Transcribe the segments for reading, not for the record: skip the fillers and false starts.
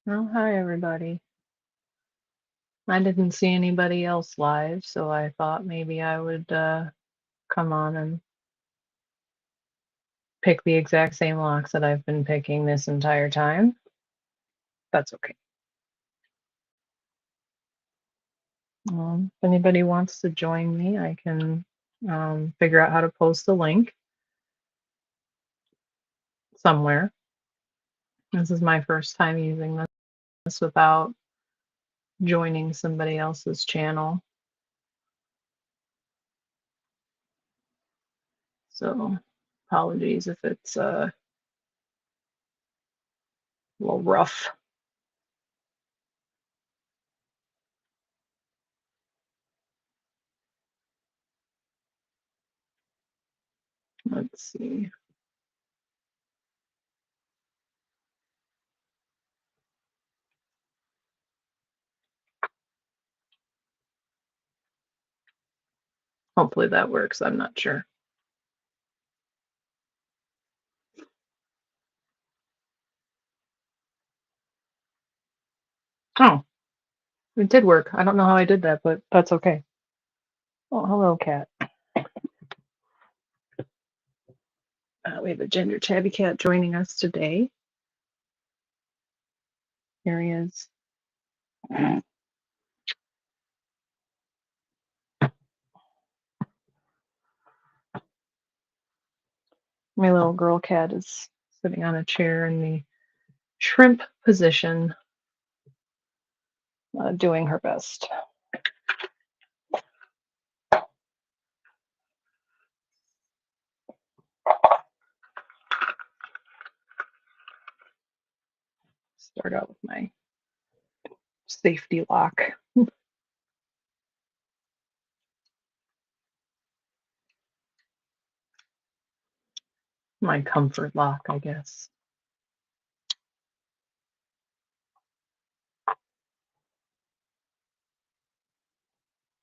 Oh, hi everybody. I didn't see anybody else live, so I thought maybe I would come on and pick the exact same locks that I've been picking this entire time. That's okay. If anybody wants to join me, I can figure out how to post the link somewhere. This is my first time using this without joining somebody else's channel. So apologies if it's a little rough. Let's see. Hopefully that works. I'm not sure. Oh, it did work. I don't know how I did that, but that's okay. Oh, hello, cat. We have a gender tabby cat joining us today. Here he is. My little girl cat is sitting on a chair in the shrimp position, doing her best. Start out with my safety lock, my comfort lock, I guess.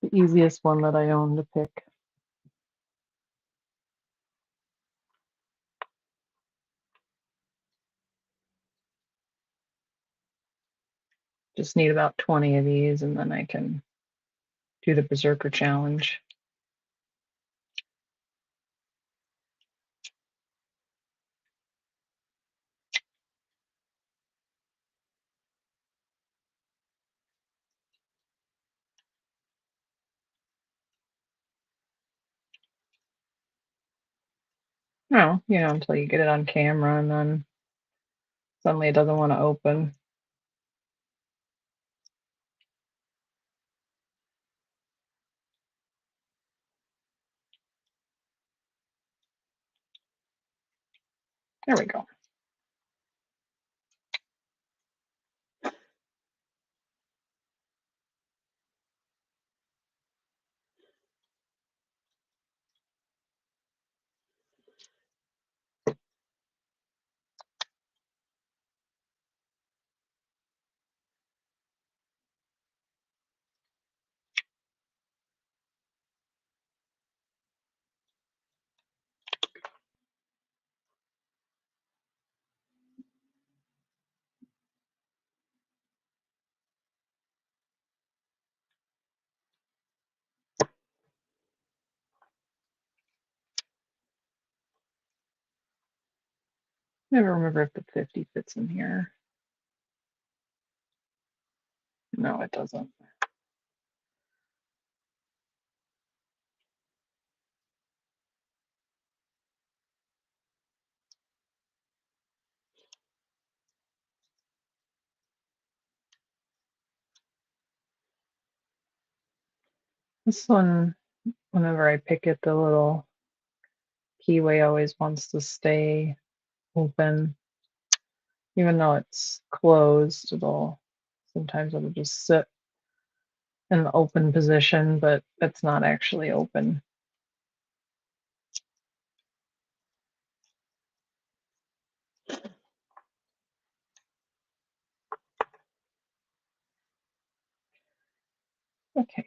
The easiest one that I own to pick. Just need about 20 of these, and then I can do the Berserker challenge. Well, until you get it on camera, and then suddenly it doesn't want to open. There we go. Never remember if the 50 fits in here. No, it doesn't. This one, whenever I pick it, the little keyway always wants to stay open. Even though it's closed, sometimes it'll just sit in the open position, but it's not actually open. Okay.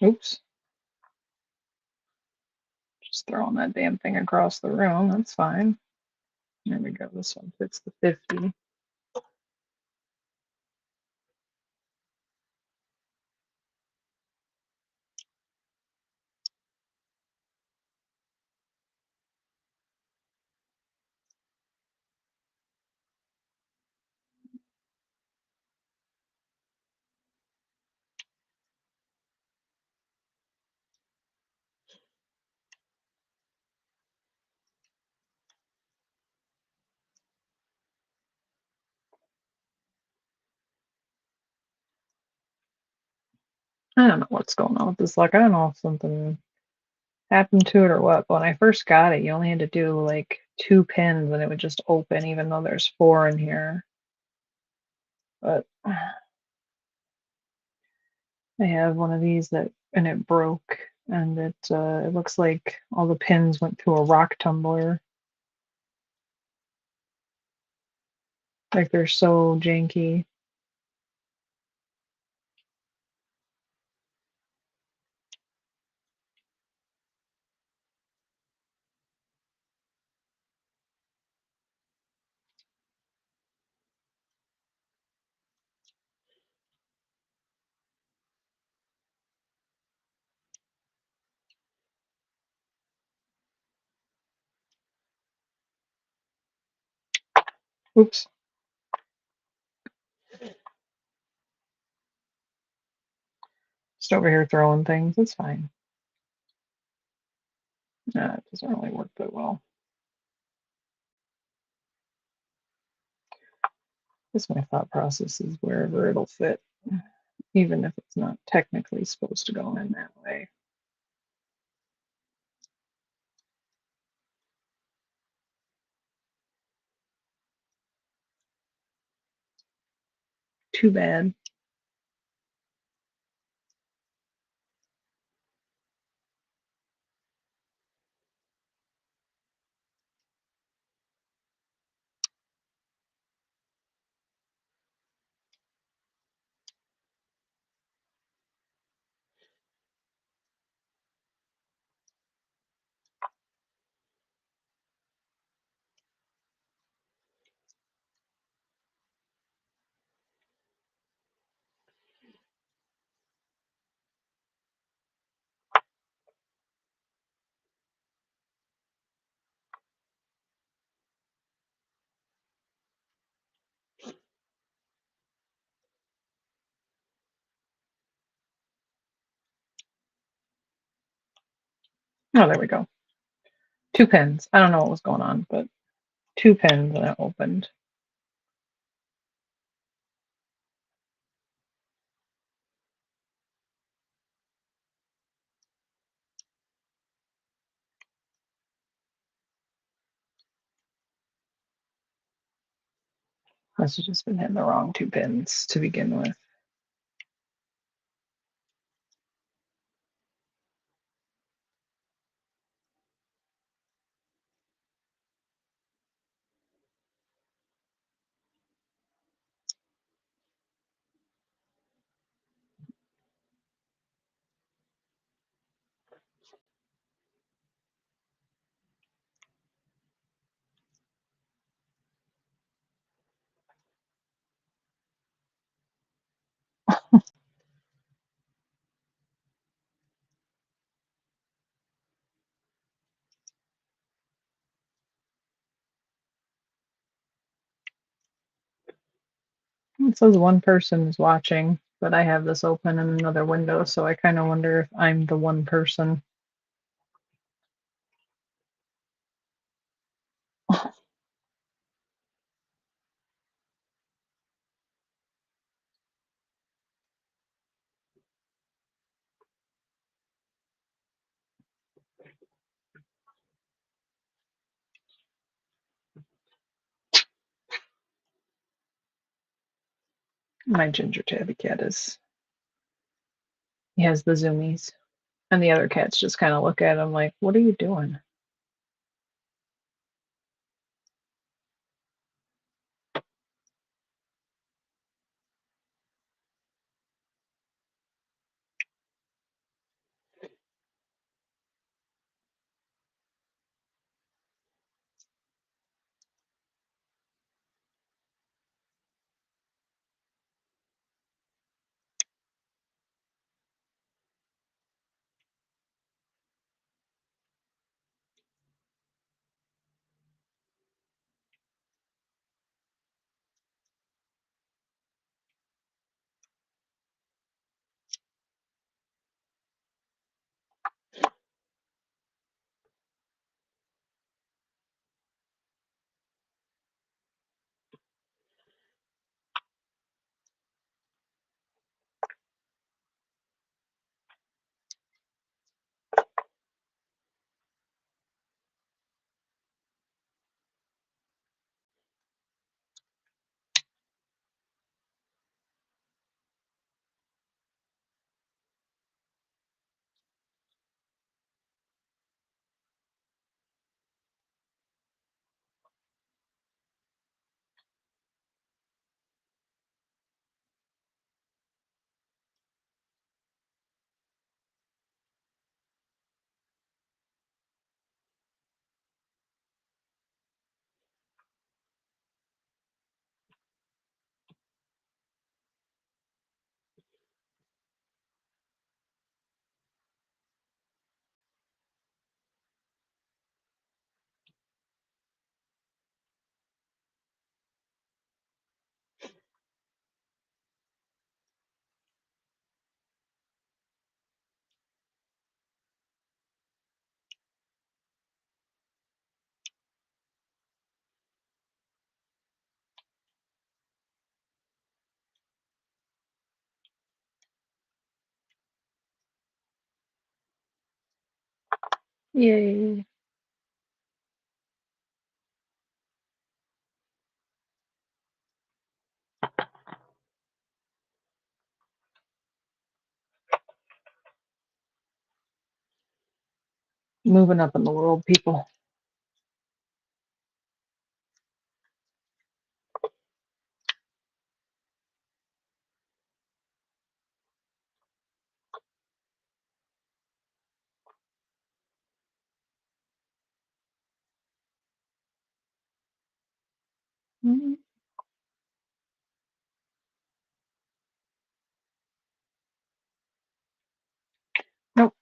Oops. Just throwing that damn thing across the room. That's fine. There we go. This one fits the 50. I don't know what's going on with this lock. I don't know if something happened to it or what. But when I first got it, you only had to do like 2 pins and it would just open, even though there's 4 in here. But I have one of these and it broke, and it looks like all the pins went through a rock tumbler. Like they're so janky. Oops. Just over here throwing things. It's fine. Nah, it doesn't really work that well. Guess my thought process is wherever it'll fit, even if it's not technically supposed to go in that way. Too bad. Oh, there we go. 2 pins. I don't know what was going on, but 2 pins and it opened. Must have just been hitting the wrong 2 pins to begin with. It says one person is watching, but I have this open in another window, so I kind of wonder if I'm the one person. My ginger tabby cat he has the zoomies, and the other cats just kind of look at him like, "What are you doing?" Yay. Moving up in the world, people. Mhm. Nope.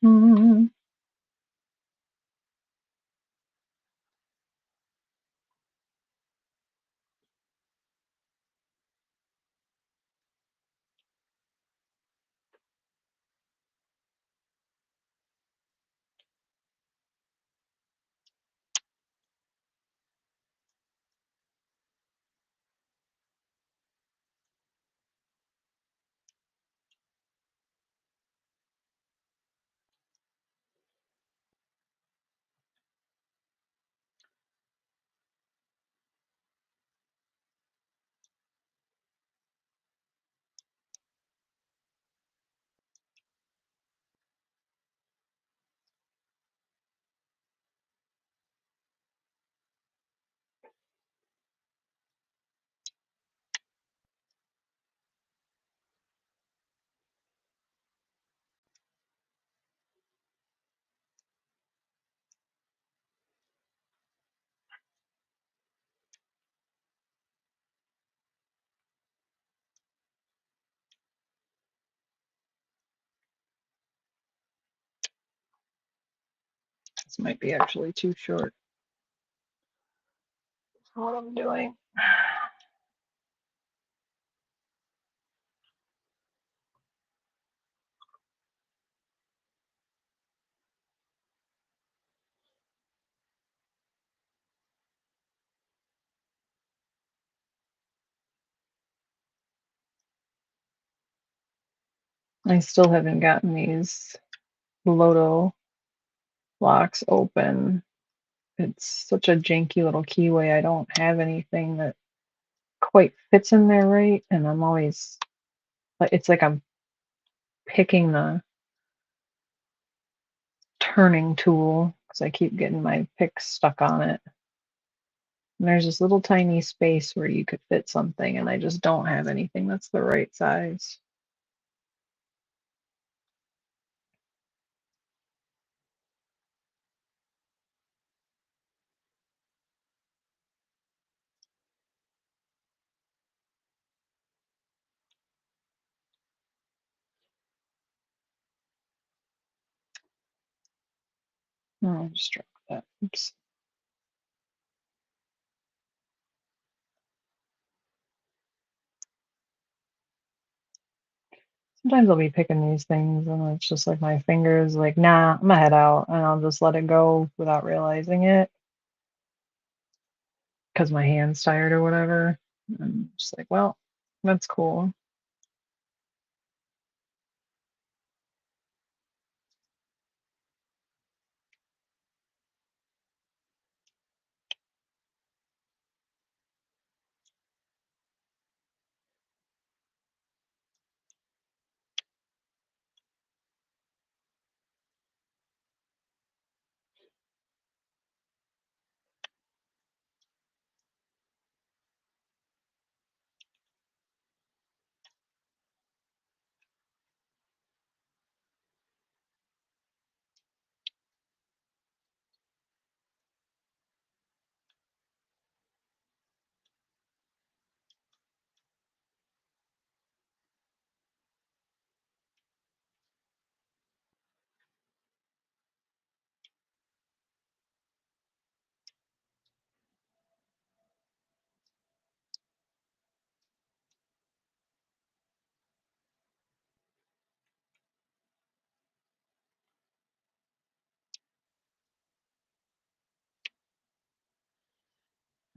Mhm. This might be actually too short for what I'm doing. I still haven't gotten these Loto locks open. It's such a janky little keyway. I don't have anything that quite fits in there right, and I'm always like, it's like I'm picking the turning tool because I keep getting my pick stuck on it. And there's this little tiny space where you could fit something, and I just don't have anything that's the right size. Oh, I just dropped that. Oops. Sometimes I'll be picking these things, and it's just like my fingers, like, nah, I'm gonna head out, and I'll just let it go without realizing it because my hand's tired or whatever. And I'm just like, well, that's cool.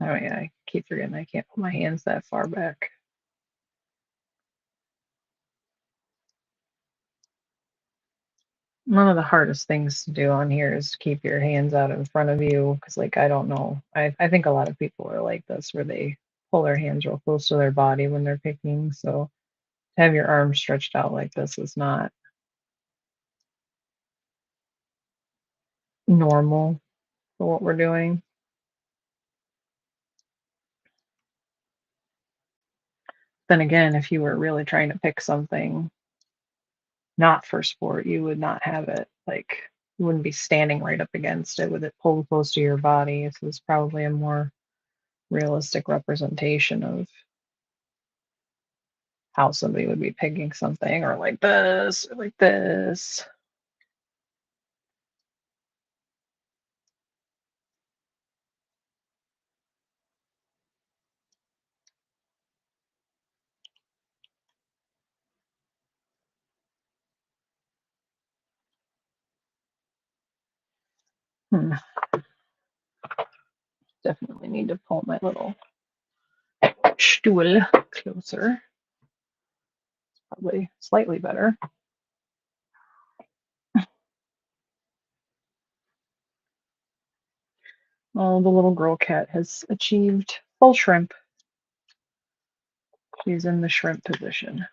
Oh yeah, I keep forgetting I can't put my hands that far back. One of the hardest things to do on here is to keep your hands out in front of you because, like, I don't know. I think a lot of people are like this where they pull their hands real close to their body when they're picking. So to have your arms stretched out like this is not normal for what we're doing. Then again, if you were really trying to pick something not for sport, you would not have it like you wouldn't be standing right up against it with it pulled close to your body. So it's probably a more realistic representation of how somebody would be picking something, or like this, or like this. Hmm. Definitely need to pull my little stool closer. Probably slightly better. Oh, the little girl cat has achieved full shrimp. She's in the shrimp position.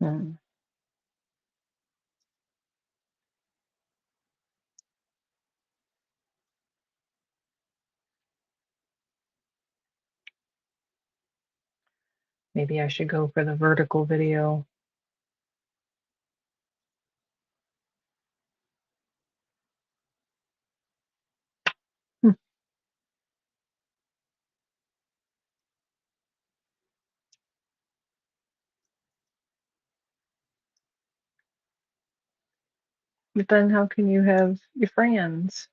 Hmm. Maybe I should go for the vertical video. Hmm. But then how can you have your friends?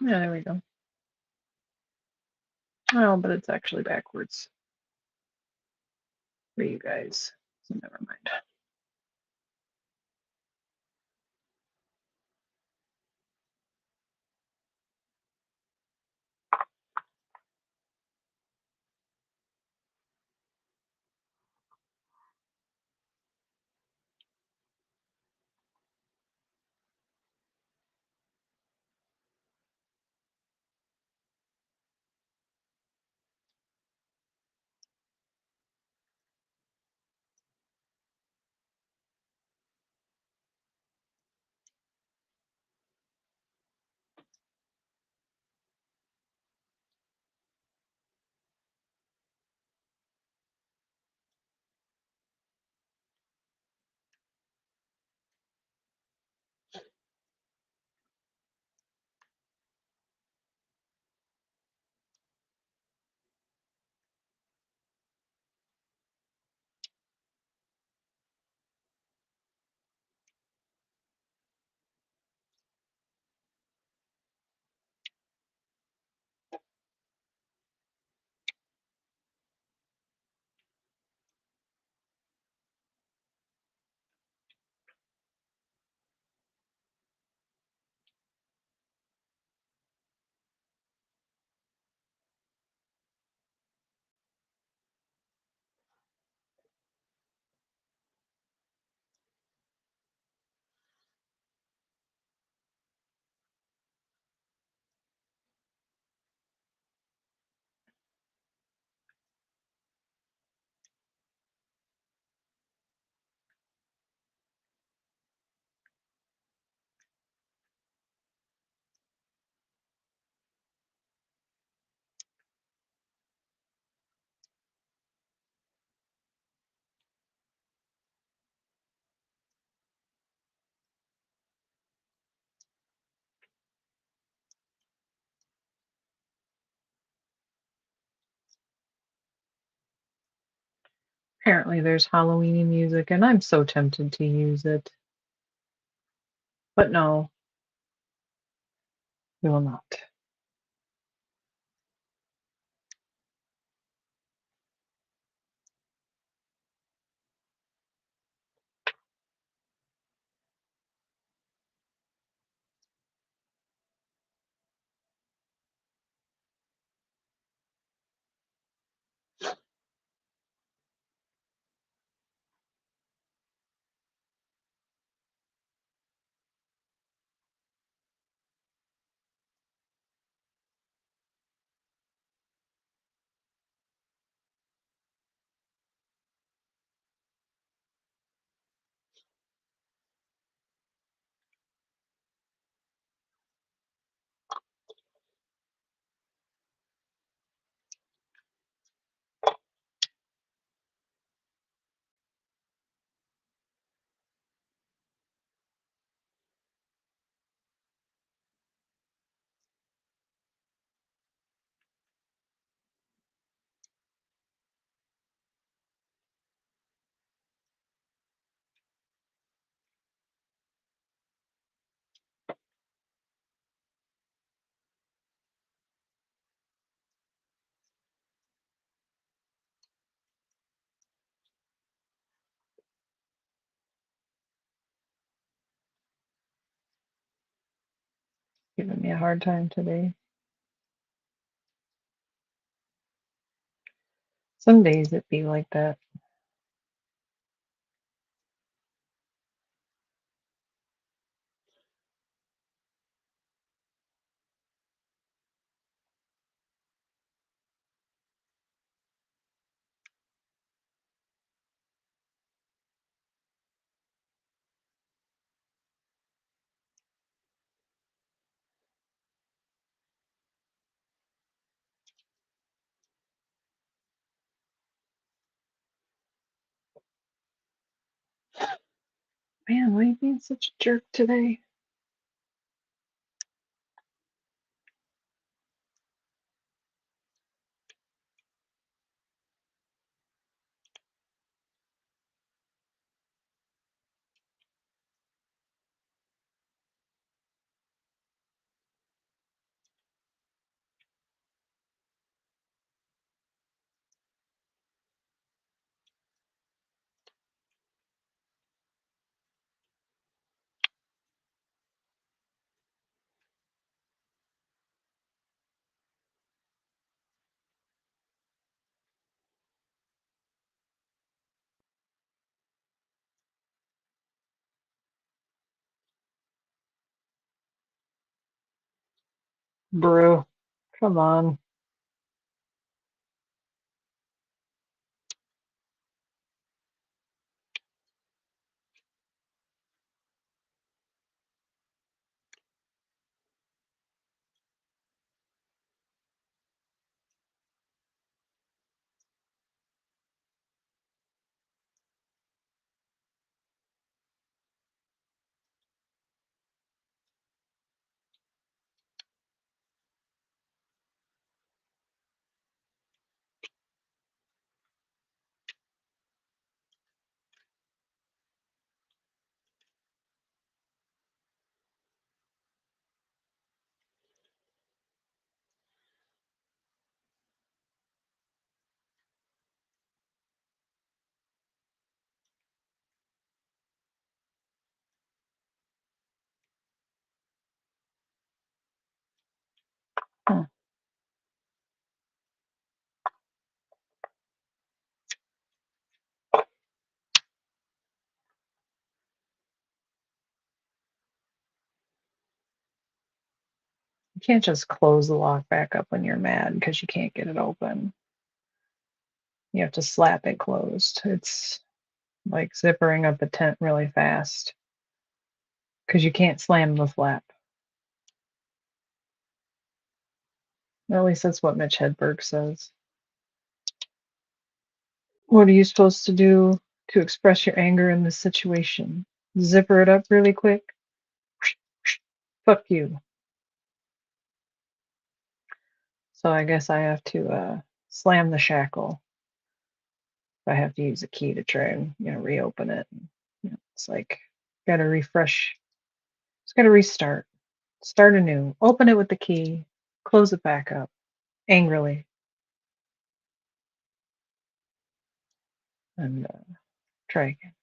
Yeah, there we go. Oh, but it's actually backwards for you guys. So never mind. Apparently there's Halloweeny music, and I'm so tempted to use it. But no, we will not. Giving me a hard time today. Some days it be like that. Man, why are you being such a jerk today? Bro, come on. Huh. You can't just close the lock back up when you're mad because you can't get it open. You have to slap it closed. It's like zippering up a tent really fast because you can't slam the flap. Or at least that's what Mitch Hedberg says. What are you supposed to do to express your anger in this situation? Zipper it up really quick? Fuck you. So I guess I have to slam the shackle. if I have to use a key to try and, reopen it. It's like, gotta refresh, just gotta restart, start anew, open it with the key, close it back up angrily, and try again.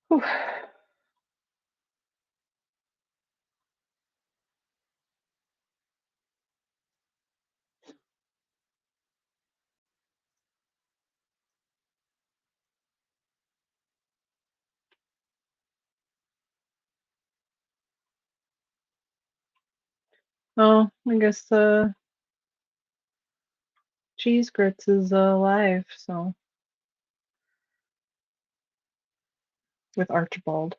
Whew. Oh, I guess cheese grits is live, so with Archibald.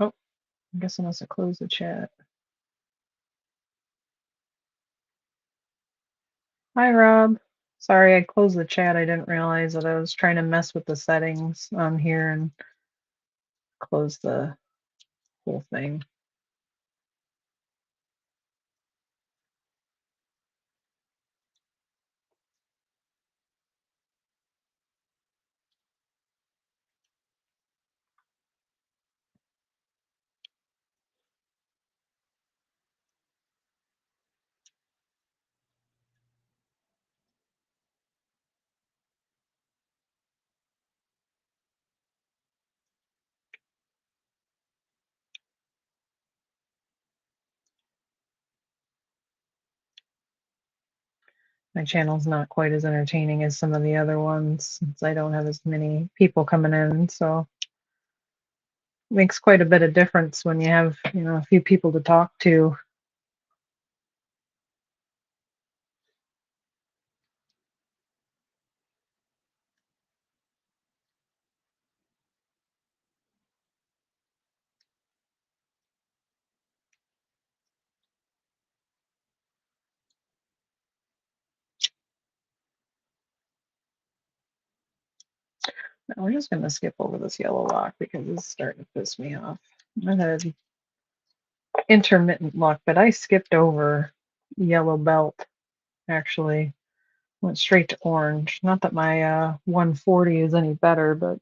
Oh, I guess I must have closed the chat. Hi, Rob. Sorry, I closed the chat. I didn't realize that I was trying to mess with the settings on here and close the whole thing. My channel's not quite as entertaining as some of the other ones since I don't have as many people coming in, so it makes quite a bit of difference when you have, a few people to talk to. We're just gonna skip over this yellow lock because it's starting to piss me off. I had intermittent lock, but I skipped over yellow belt actually. Went straight to orange. Not that my 140 is any better, but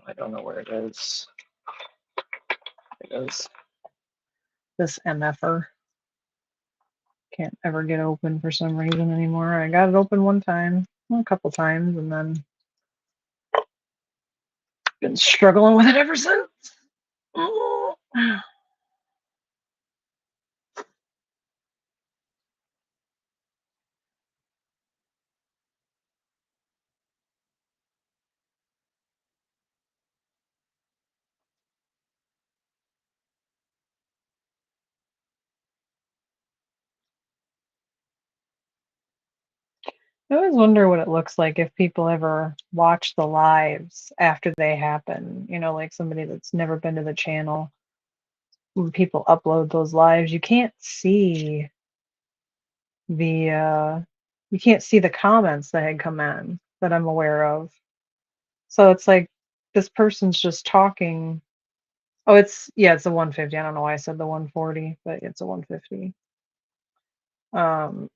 I don't know where it is. It is this MFR. Can't ever get open for some reason anymore. I got it open one time, a couple times, and then been struggling with it ever since. Oh. I always wonder what it looks like if people ever watch the lives after they happen. Like somebody that's never been to the channel. When people upload those lives, the you can't see the comments that had come in that I'm aware of. So it's like this person's just talking. Oh, it's a 150. I don't know why I said the 140, but it's a 150. Um,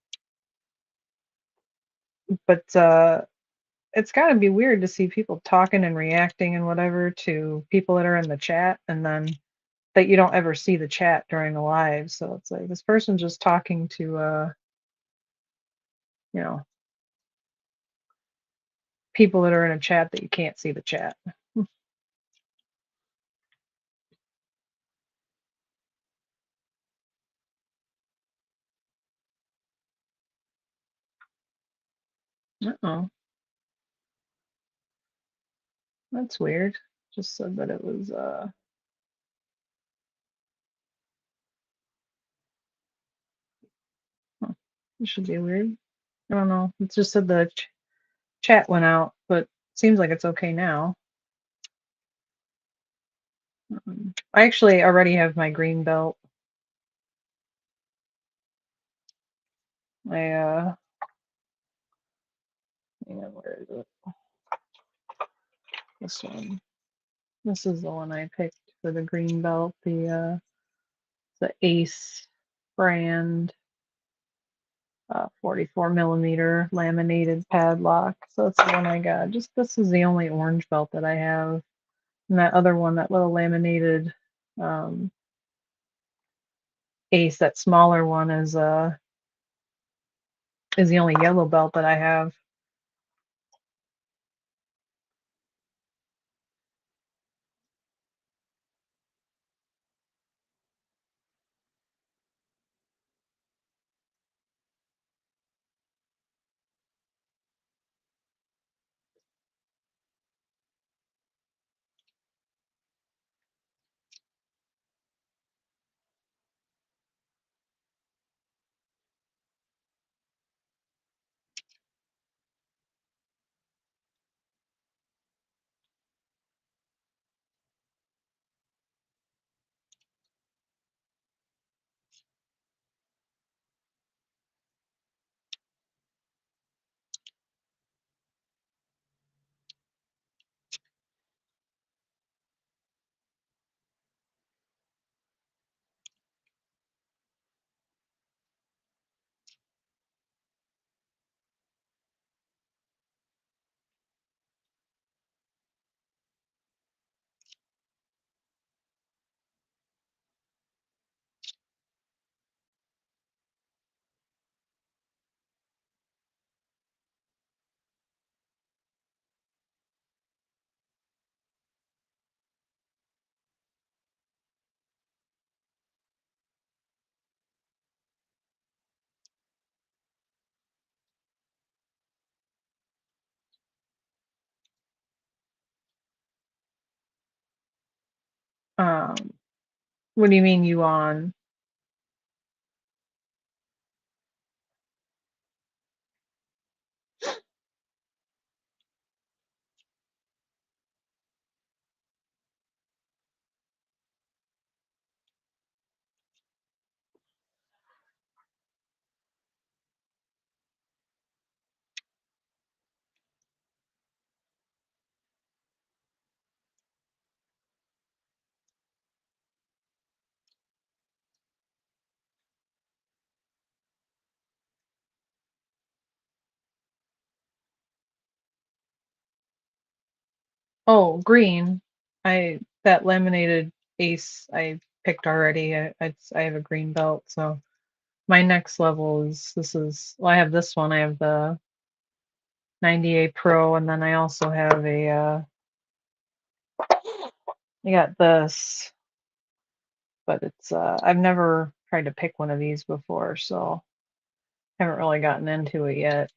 but it's got to be weird to see people talking and reacting and whatever to people that are in the chat, and then that you don't ever see the chat during the live. So it's like this person's just talking to you know, people that are in a chat that you can't see the chat. Uh-oh, that's weird. Just said that it was huh, it should be weird. I don't know. It just said the chat went out, but seems like it's okay now. I actually already have my green belt. I hang on, where is it? This one. This is the one I picked for the green belt. The Ace brand 44 millimeter laminated padlock. So that's the one I got. Just this is the only orange belt that I have. And that other one, that little laminated um, Ace, that smaller one is the only yellow belt that I have. Um, what do you mean you on? Oh, green. That laminated Ace I picked already. I have a green belt, so my next level is well, I have this one. I have the 90A Pro, and then I also have I got this, but it's I've never tried to pick one of these before, so haven't really gotten into it yet.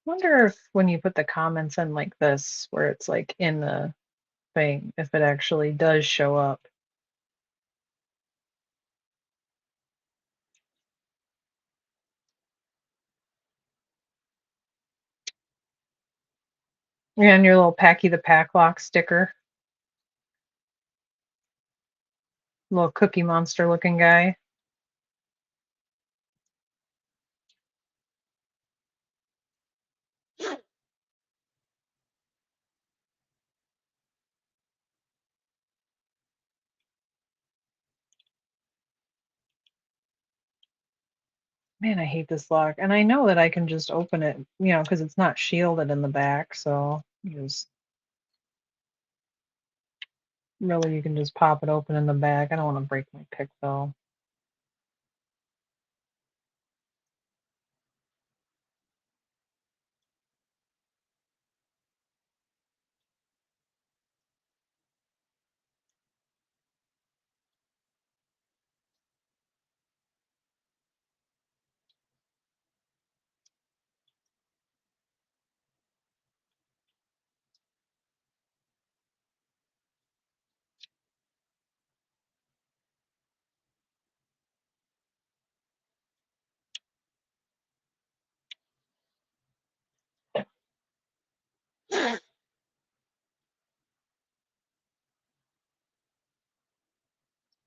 Wonder if when you put the comments in like this, where it's like in the thing, if it actually does show up. And your little Packy the Pack Lock sticker, little Cookie Monster looking guy. Man, I hate this lock. And I know that I can just open it, because it's not shielded in the back. So really, you can just pop it open in the back. I don't want to break my pick though.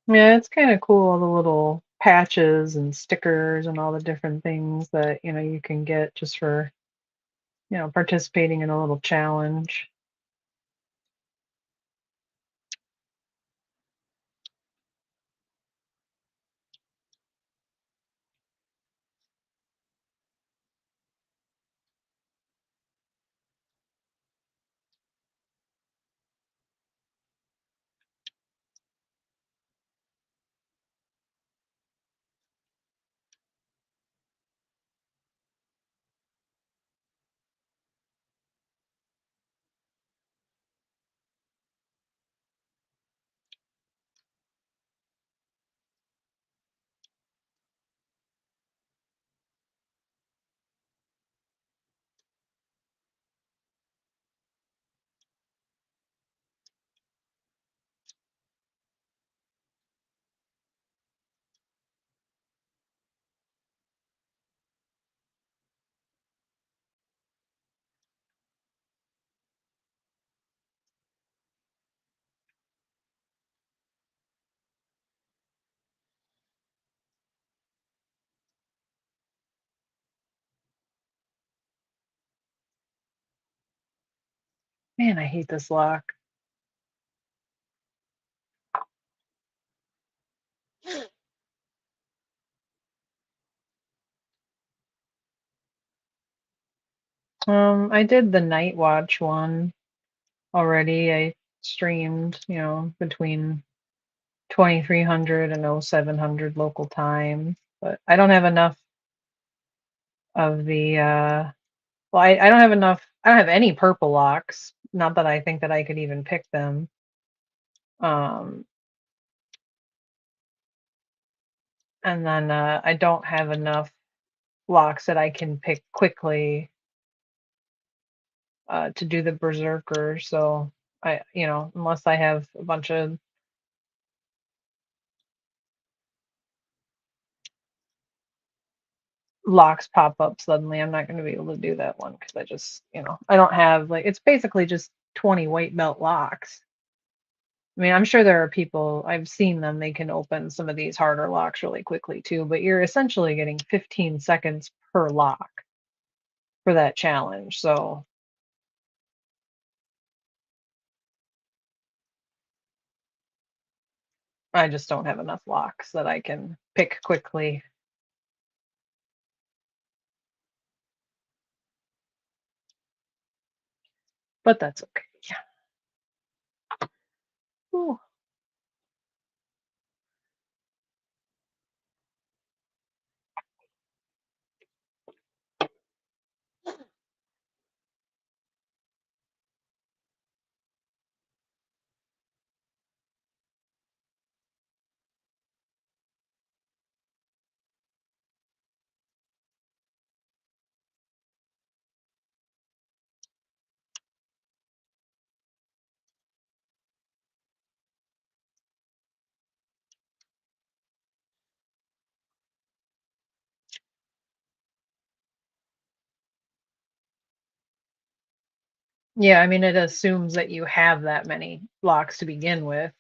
Yeah, it's kind of cool, all the little patches and stickers and all the different things that, you can get just for, participating in a little challenge. Man, I hate this lock. I did the night watch one already. I streamed, between 2300 and 0700 local time, but I don't have enough of the well, I don't have enough. I don't have any purple locks. Not that I think that I could even pick them. Um, and then I don't have enough locks that I can pick quickly to do the berserker. So unless I have a bunch of locks pop up suddenly, I'm not going to be able to do that one because I just, I don't have like, it's basically just 20 white belt locks. I mean, I'm sure there are people, I've seen them, they can open some of these harder locks really quickly too, but you're essentially getting 15 seconds per lock for that challenge. So I just don't have enough locks that I can pick quickly. But that's okay. Yeah. Yeah, I mean, it assumes that you have that many locks to begin with,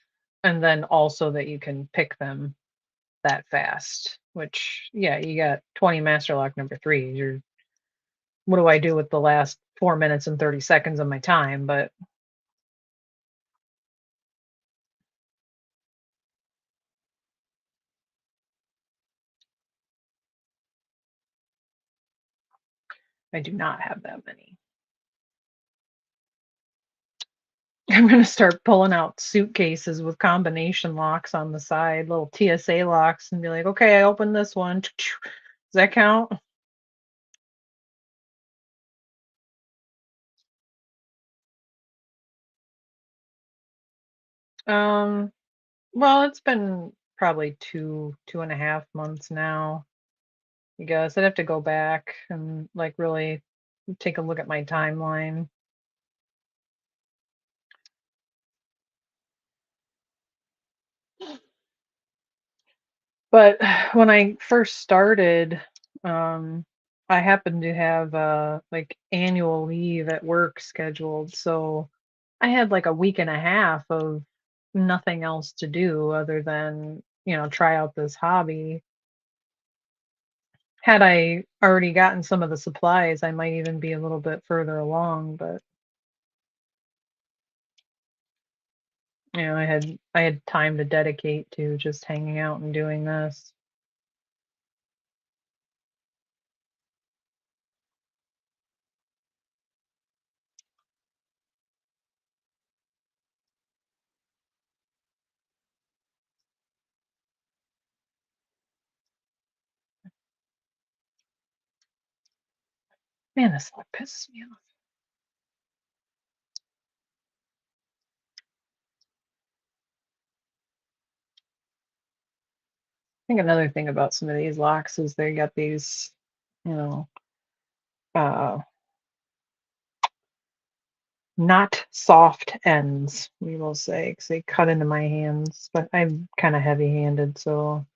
and then also that you can pick them that fast, which, yeah, you got 20 master lock number threes. You're, what do I do with the last 4 minutes and 30 seconds of my time? But I do not have that many. I'm going to start pulling out suitcases with combination locks on the side, little TSA locks, and be like, okay, I opened this one. Does that count? Um, well, it's been probably 2.5 months now. I guess I'd have to go back and like really take a look at my timeline. But when I first started, um, I happened to have like annual leave at work scheduled, so I had like a week and a half of nothing else to do other than, try out this hobby. Had I already gotten some of the supplies, I might even be a little bit further along, but I had time to dedicate to just hanging out and doing this. Man, this look pisses me off. I think another thing about some of these locks is they got these, you know, uh, not soft ends, we will say, because they cut into my hands. But I'm kind of heavy-handed, so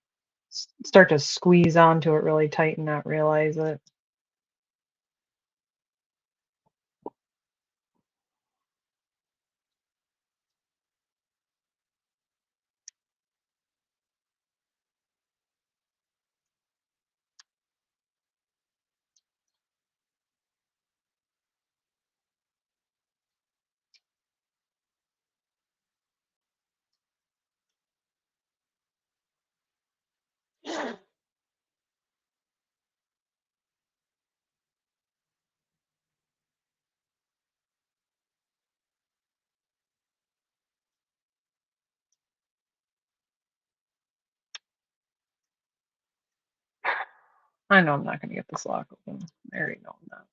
start to squeeze onto it really tight and not realize it. I know I'm not going to get this lock open. I already know I'm not.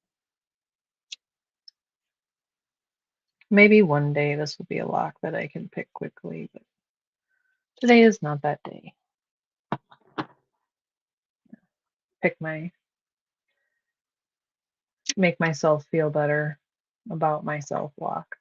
Maybe one day this will be a lock that I can pick quickly, but today is not that day. Pick my Make myself feel better about myself lock.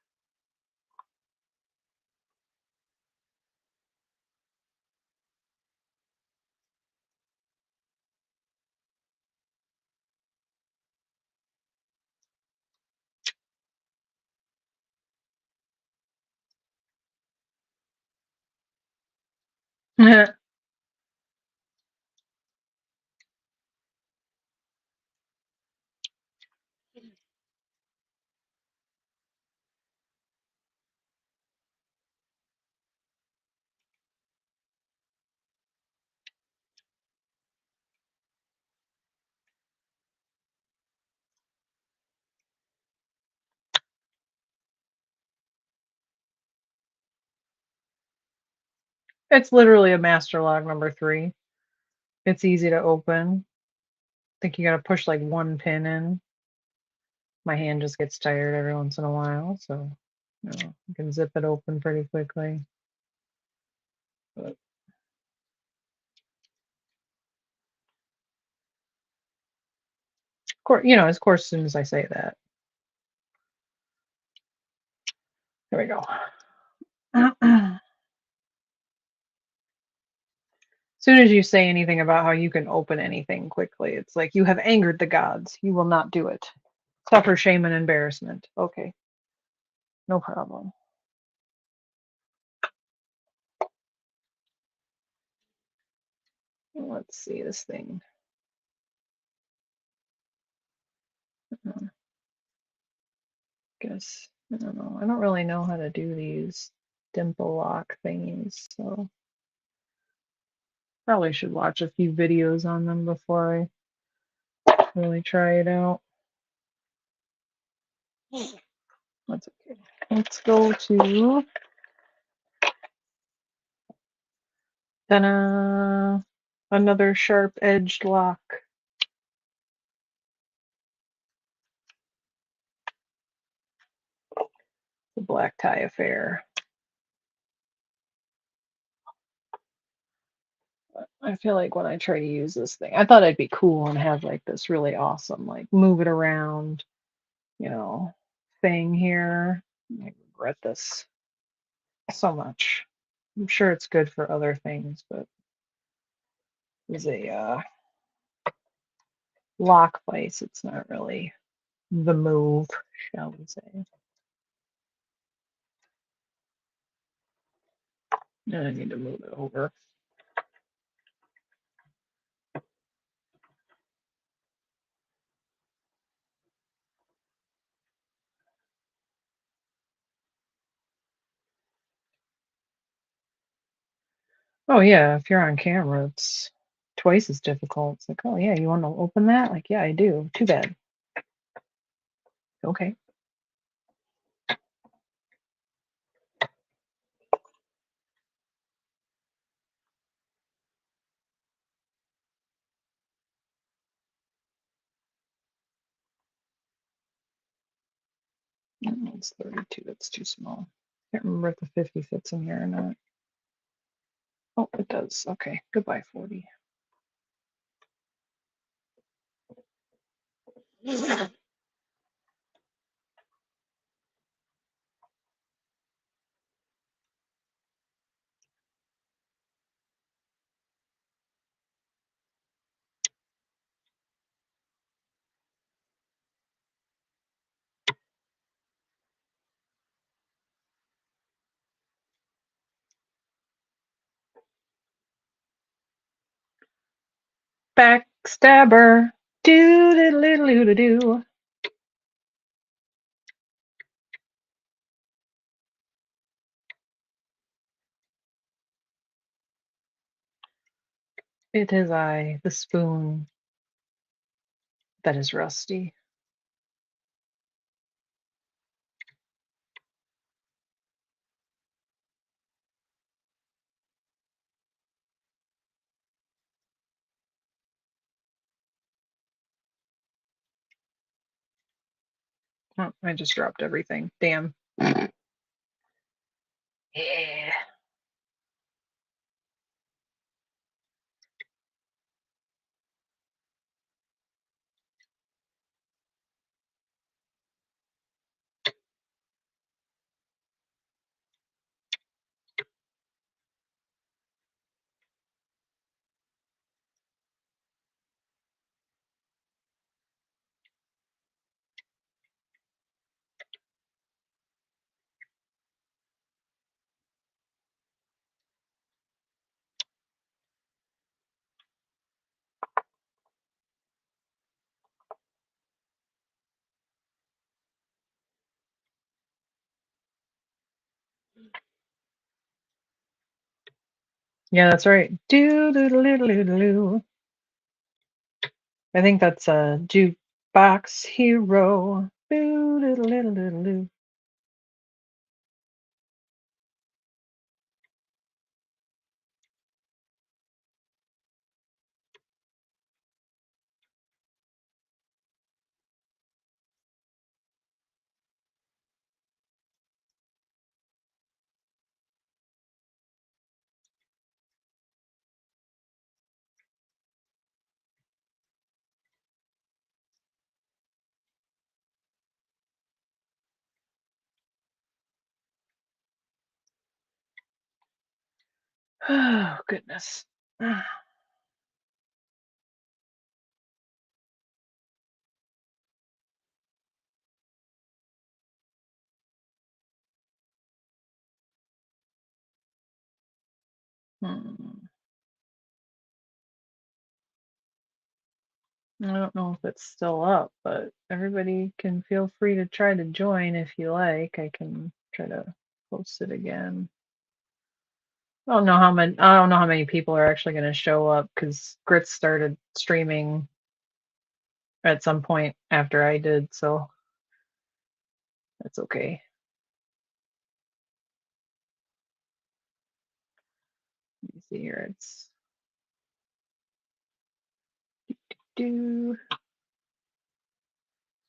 It's literally a master lock number three. It's easy to open. I think you got to push like one pin in. My hand just gets tired every once in a while, so you can zip it open pretty quickly. But of course, as soon as I say that, there we go. As soon as you say anything about how you can open anything quickly, it's like you have angered the gods. You will not do it. Suffer shame and embarrassment. Okay. No problem. Let's see this thing. Guess I don't know. I don't really know how to do these dimple lock thingies, so probably should watch a few videos on them before I really try it out. That's okay. Let's go to another sharp edged lock. The black tie affair. I feel like when I try to use this thing, I thought I'd be cool and have like this really awesome, like move it around, you know, thing here. I regret this so much. I'm sure it's good for other things, but as a lock place, it's not really the move, shall we say. And I need to move it over. Oh yeah, if you're on camera, it's twice as difficult. It's like, oh yeah, you want to open that? Like, yeah, I do. Too bad. Okay. It's 32. That's too small. Can't remember if the 50 fits in here or not. Oh, it does. Okay. Goodbye, 40. Backstabber. Do diddle diddle doo doo. It is I, the spoon that is rusty. Oh, I just dropped everything. Damn. Yeah. Yeah, that's right. Do do do do do do. I think that's a jukebox hero. Do do do do do do. Oh goodness. Hmm. I don't know if it's still up, but everybody can feel free to try to join if you like. I can try to post it again. I don't know how many people are actually going to show up because Grits started streaming at some point after I did, so that's okay. Let me see here. It's do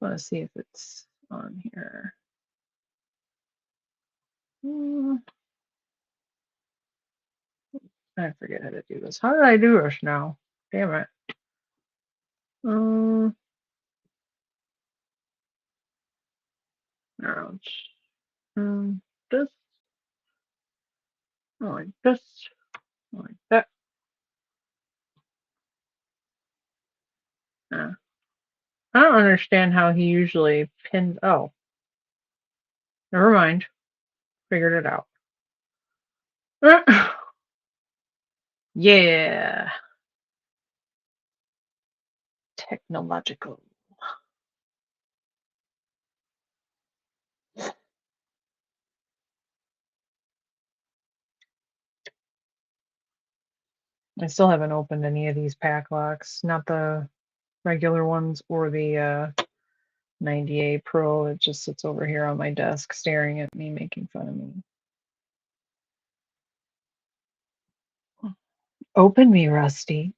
want to see if it's on here. Hmm, I forget how to do this. How did I do this now? Damn it. Um, ouch. Um, this, like this, like that. Uh, I don't understand how he usually pins. Oh, never mind. Figured it out. Yeah, technological. I still haven't opened any of these pack locks, not the regular ones or the 98 Pro. It just sits over here on my desk staring at me, making fun of me. Open me, Rusty.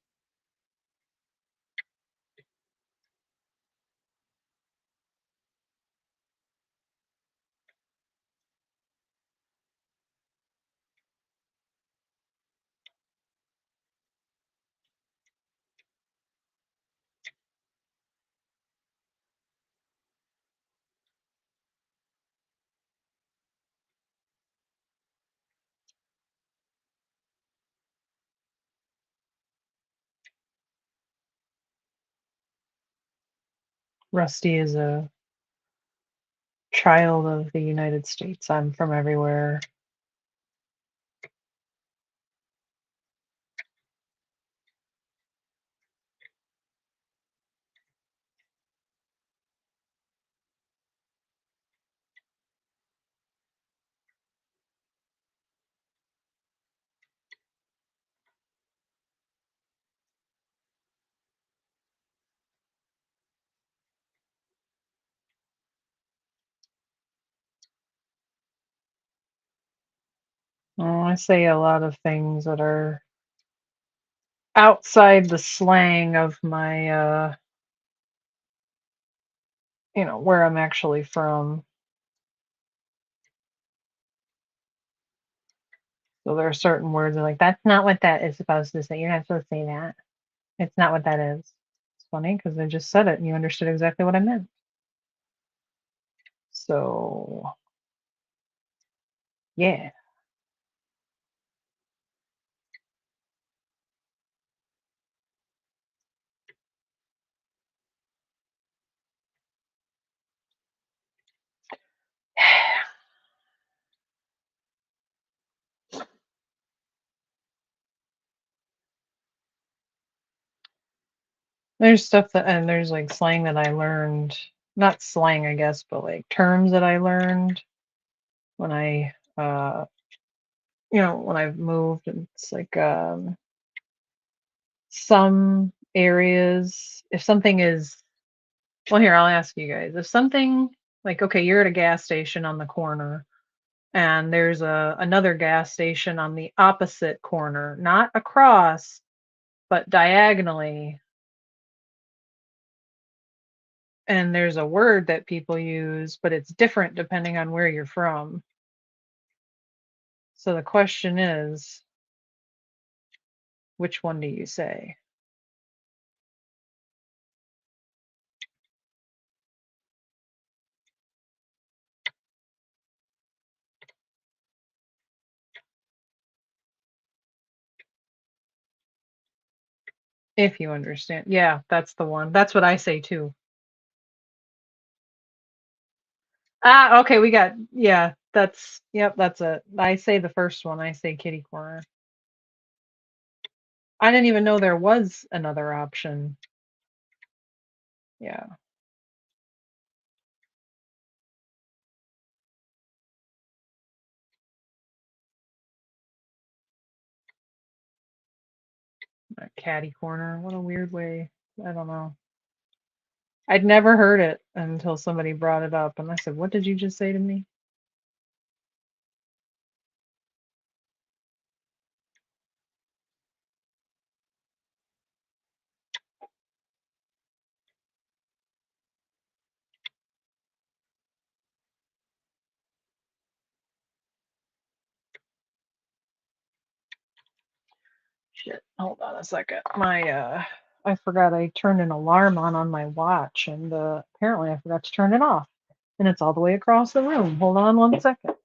Rusty is a child of the United States. I'm from everywhere. Oh, I say a lot of things that are outside the slang of my, where I'm actually from. So there are certain words that like, that's not what that is supposed to say. You're not supposed to say that. It's not what that is. It's funny because I just said it and you understood exactly what I meant. So, yeah. There's stuff that, and there's like slang that I learned, not slang, I guess, but like terms that I learned when when I've moved. And it's like, some areas, if something is, well, here, I'll ask you guys. If something, like, okay, you're at a gas station on the corner and there's another gas station on the opposite corner, not across, but diagonally, and there's a word that people use, but it's different depending on where you're from. So the question is, which one do you say? If you understand. Yeah, that's the one. That's what I say too. Ah, okay, yeah, yep, that's it. I say the first one. I say kitty corner. I didn't even know there was another option. Yeah, a catty corner. What a weird way. I don't know. I'd never heard it until somebody brought it up, and I said, "What did you just say to me?" Shit. Hold on a second. I forgot I turned an alarm on my watch, and apparently I forgot to turn it off, and it's all the way across the room. Hold on one second,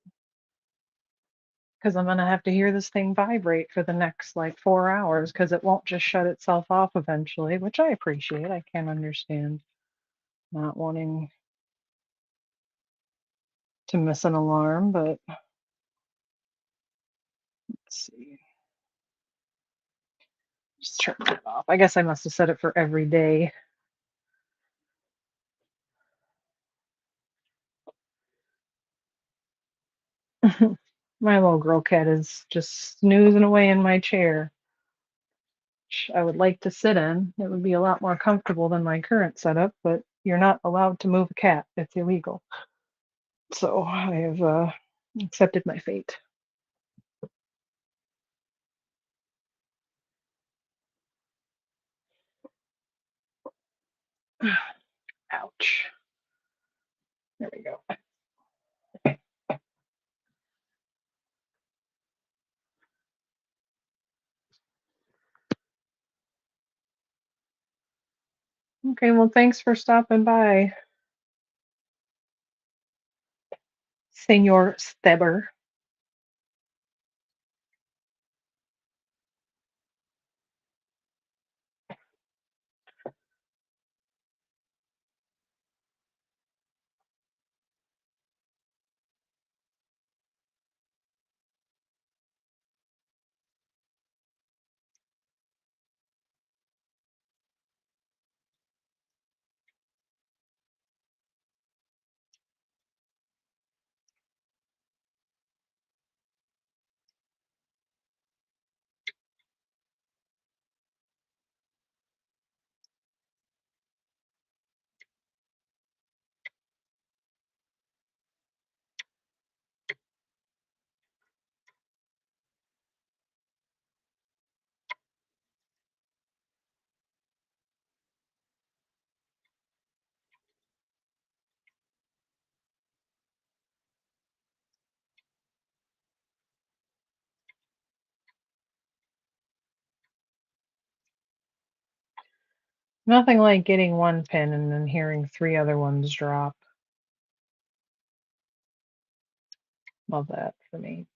because I'm gonna have to hear this thing vibrate for the next like 4 hours, because it won't just shut itself off eventually, which I appreciate. I can understand not wanting to miss an alarm, but let's see. Just turn it off. I guess I must have set it for every day. My little girl cat is just snoozing away in my chair, which I would like to sit in. It would be a lot more comfortable than my current setup, but you're not allowed to move a cat. It's illegal. So I have accepted my fate. Ouch. There we go. Okay, well, thanks for stopping by, Senor Steber. Nothing like getting one pin and then hearing three other ones drop. Love that for me.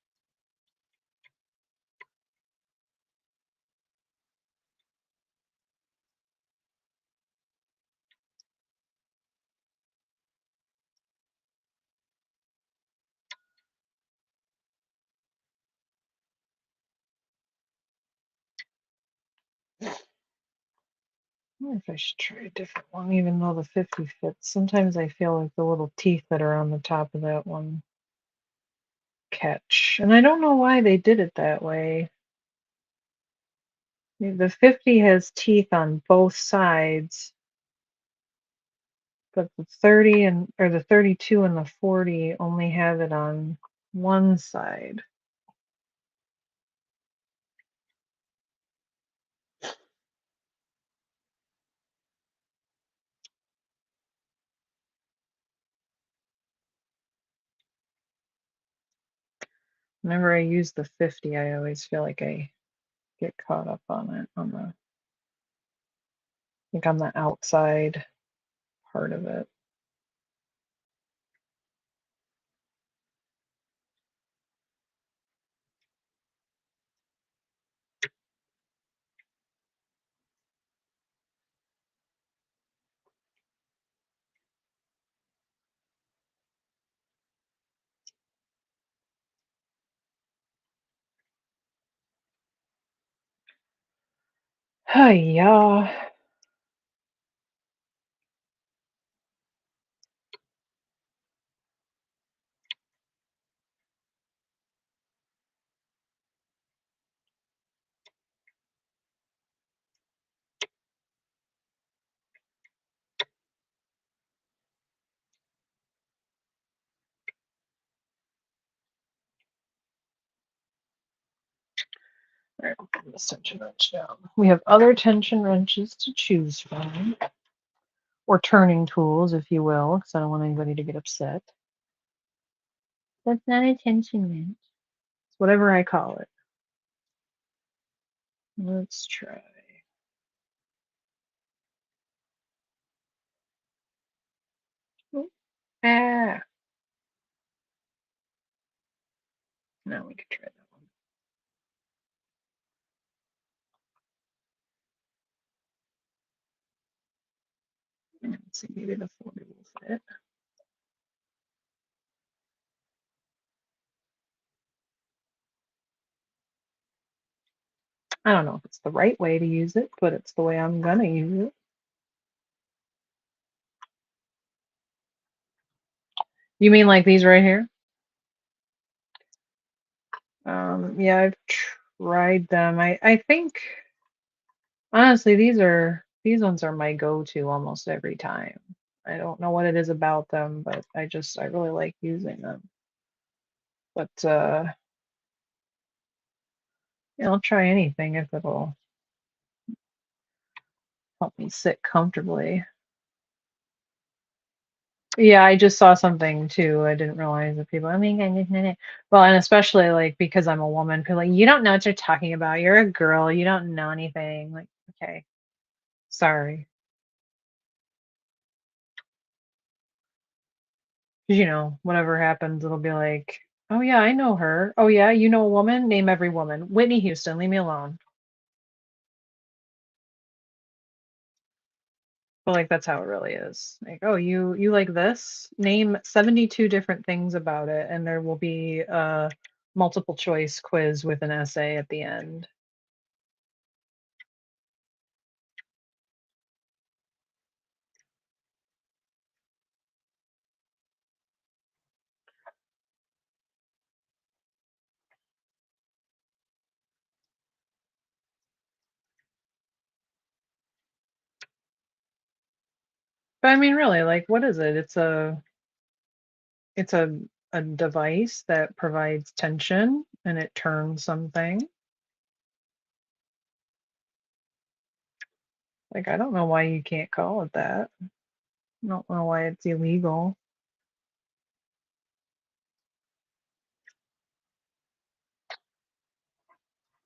I wonder if I should try a different one, even though the 50 fits. Sometimes I feel like the little teeth that are on the top of that one catch. And I don't know why they did it that way. The 50 has teeth on both sides, but the 30 and or the 32 and the 40 only have it on one side. Whenever I use the 50, I always feel like I get caught up on it on the outside part of it. Yeah. All right, put this tension wrench down. We have other tension wrenches to choose from, or turning tools, if you will, because I don't want anybody to get upset. That's not a tension wrench. It's whatever I call it. Let's try. Oh, ah. Now we can try that one. Let's see, maybe the 40 will fit. I don't know if it's the right way to use it, but it's the way I'm gonna use it. You mean like these right here? Yeah, I've tried them. I think honestly these ones are my go-to almost every time. I don't know what it is about them, but I really like using them. But yeah, I'll try anything if it'll help me sit comfortably. Yeah, I just saw something too. I didn't realize that people, I mean, well, and especially like because I'm a woman, people are like, you don't know what you're talking about. You're a girl. You don't know anything. Like, okay, sorry. 'Cause, whatever happens, it'll be like, oh yeah, I know her. Oh yeah, you know a woman? Name every woman. Whitney Houston, leave me alone. But like that's how it really is. Like, oh, you like this? Name 72 different things about it, and there will be a multiple choice quiz with an essay at the end. But I mean, really, like, what is it? It's a device that provides tension and it turns something. Like, I don't know why you can't call it that. I don't know why it's illegal.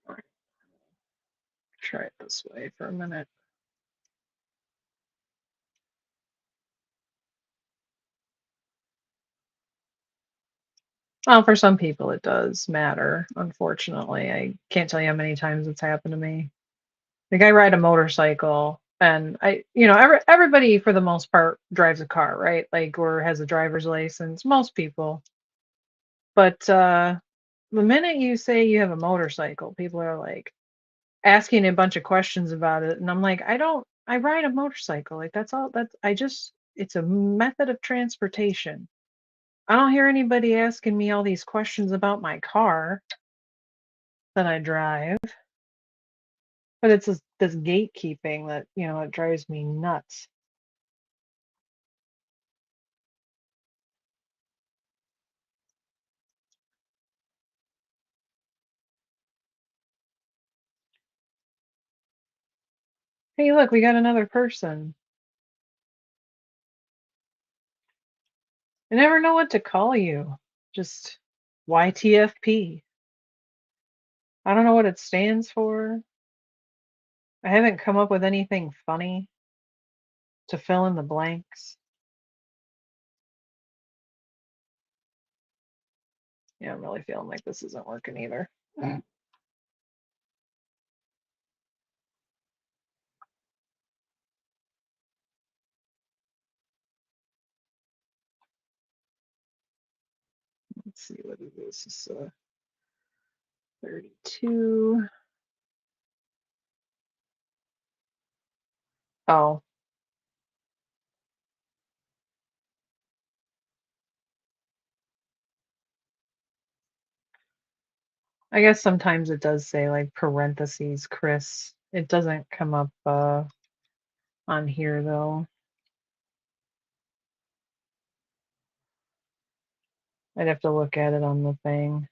All right, try it this way for a minute. Well, for some people it does matter, unfortunately. I can't tell you how many times it's happened to me. Like I ride a motorcycle and everybody for the most part drives a car, right? Like or has a driver's license, most people. But the minute you say you have a motorcycle, people are like asking a bunch of questions about it. And I'm like, I ride a motorcycle. Like that's all it's a method of transportation. I don't hear anybody asking me all these questions about my car that I drive. But it's this gatekeeping that, it drives me nuts. Hey, look, we got another person. I never know what to call you. Just YTFP. I don't know what it stands for. I haven't come up with anything funny to fill in the blanks. Yeah, I'm really feeling like this isn't working either. Let's see, what is this? This is 32. Oh, I guess sometimes it does say like parentheses, Chris. It doesn't come up on here though. I'd have to look at it on the thing,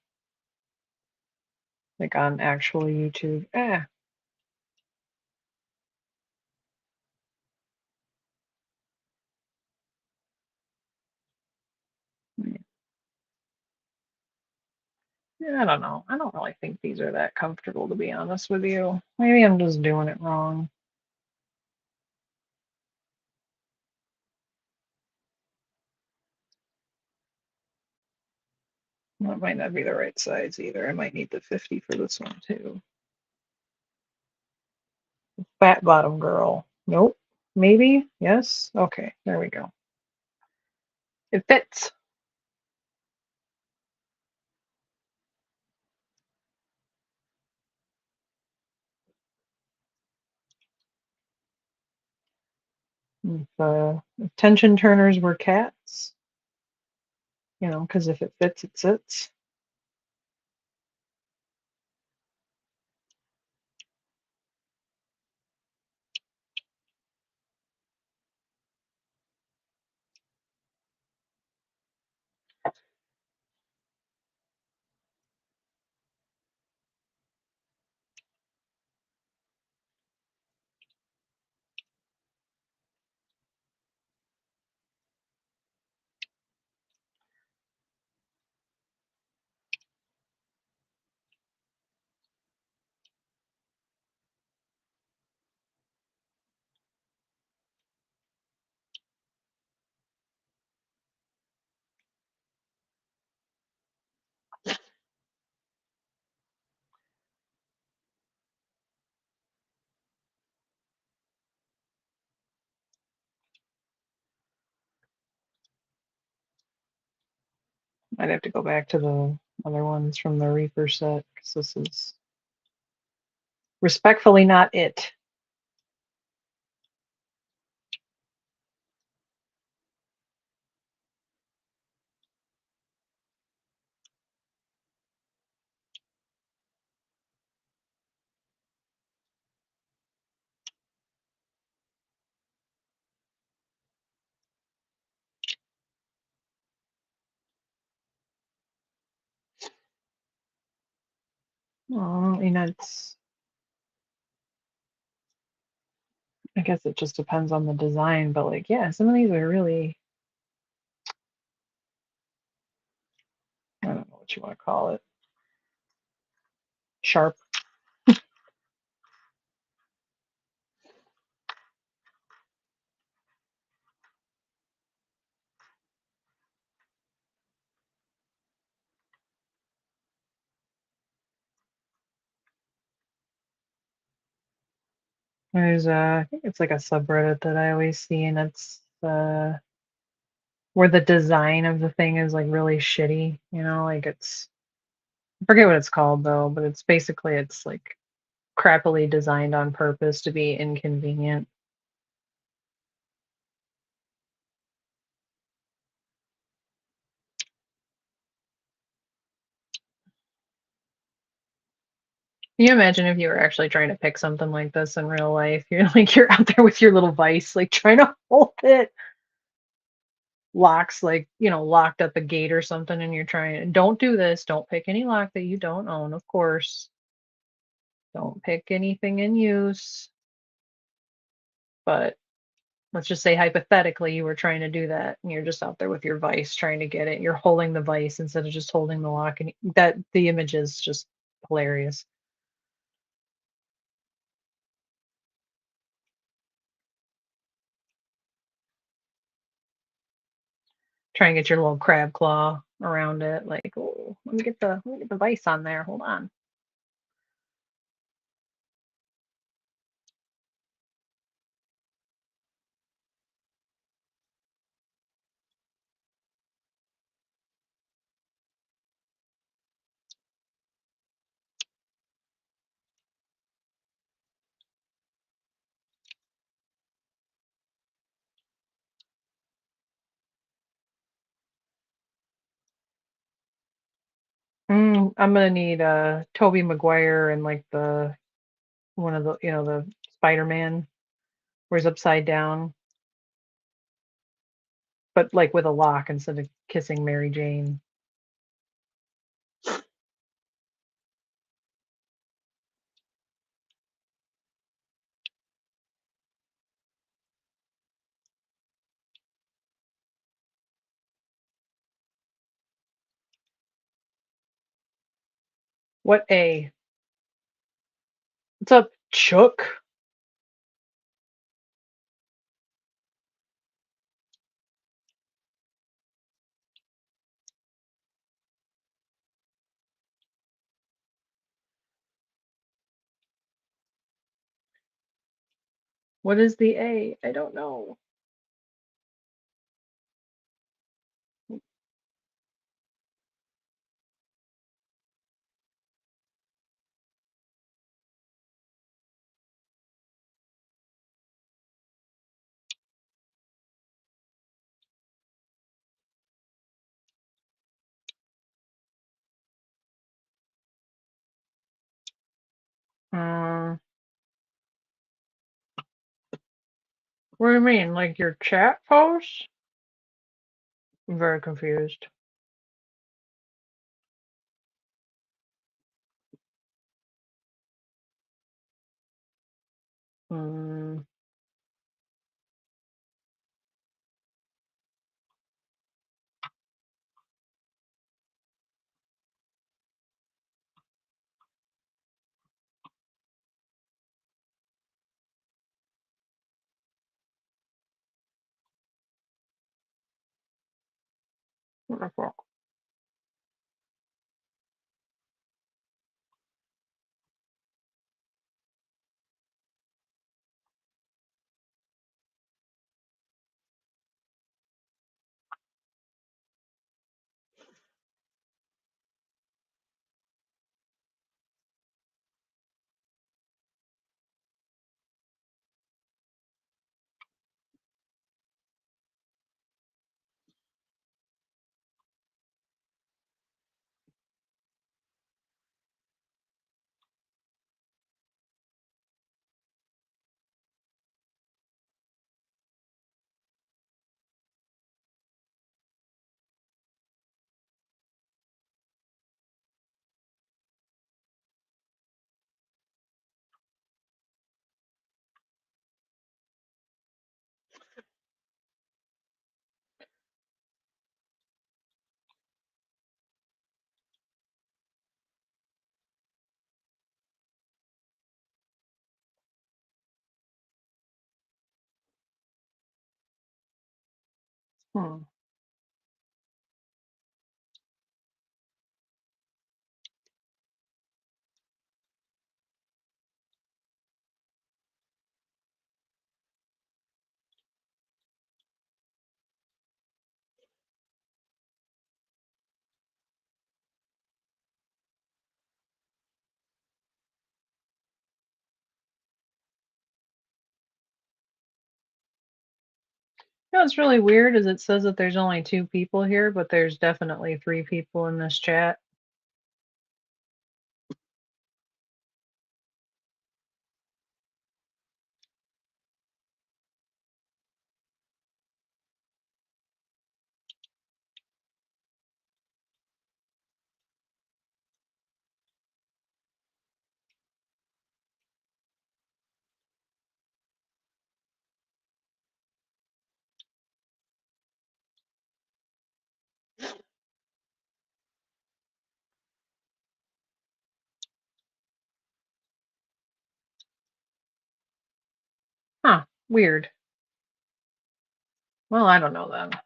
like on actual YouTube. Yeah, I don't know. I don't really think these are that comfortable, to be honest with you. Maybe I'm just doing it wrong. That might not be the right size either. I might need the 50 for this one too. Fat bottom girl. Nope. Maybe. Yes. Okay. There we go. It fits. If tension turners were cats, because if it fits, it sits. I'd have to go back to the other ones from the Reaper set because this is respectfully not it. Oh, I guess it just depends on the design, but like, yeah, some of these are really, I don't know what you want to call it, sharp. There's I think it's like a subreddit that I always see, and it's where the design of the thing is like really shitty, like I forget what it's called though, but it's like crappily designed on purpose to be inconvenient. Can you imagine if you were actually trying to pick something like this in real life? You're out there with your little vice, like trying to hold it, locks like, locked at the gate or something, and you're trying, don't do this, don't pick any lock that you don't own, of course. Don't pick anything in use. But let's just say hypothetically you were trying to do that and you're just out there with your vice trying to get it. You're holding the vice instead of just holding the lock, and that the image is just hilarious. Try and get your little crab claw around it, like, oh, let me get the vice on there. Hold on. I'm gonna need Toby Maguire and like the one of the the Spider-Man where he's upside down, but like with a lock instead of kissing Mary Jane. What A? What's up, Chuck? What is the A? I don't know. Uh, what do you mean? Like your chat post? I'm very confused. Mm, what the fuck? Hmm. You know what's really weird is it says that there's only 2 people here, but there's definitely 3 people in this chat. Huh, weird. Well, I don't know then. This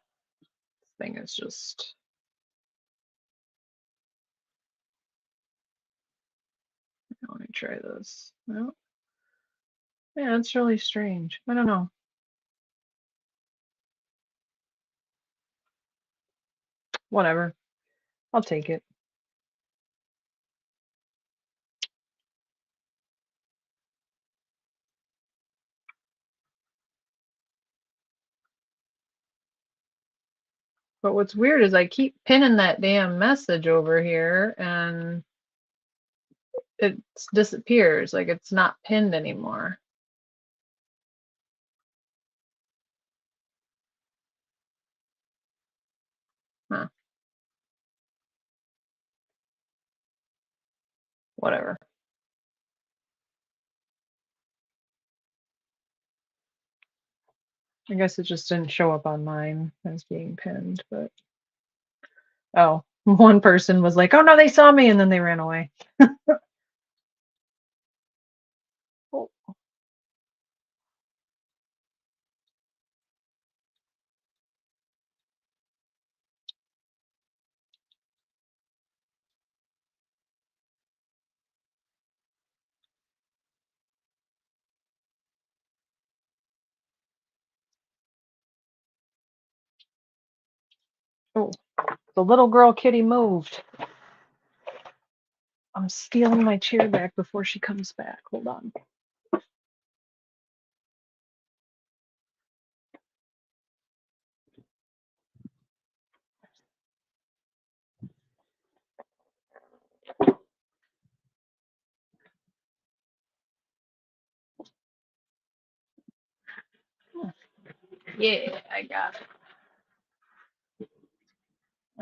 thing is just. Let me try this. No. Yeah, it's really strange. I don't know. Whatever. I'll take it. But what's weird is I keep pinning that damn message over here and it disappears. Like it's not pinned anymore. Huh. Whatever. I guess it just didn't show up on mine as being pinned, but oh, one person was like, "Oh no, they saw me," and then they ran away. Oh, oh, the little girl kitty moved. I'm stealing my chair back before she comes back. Hold on. Yeah, I got it.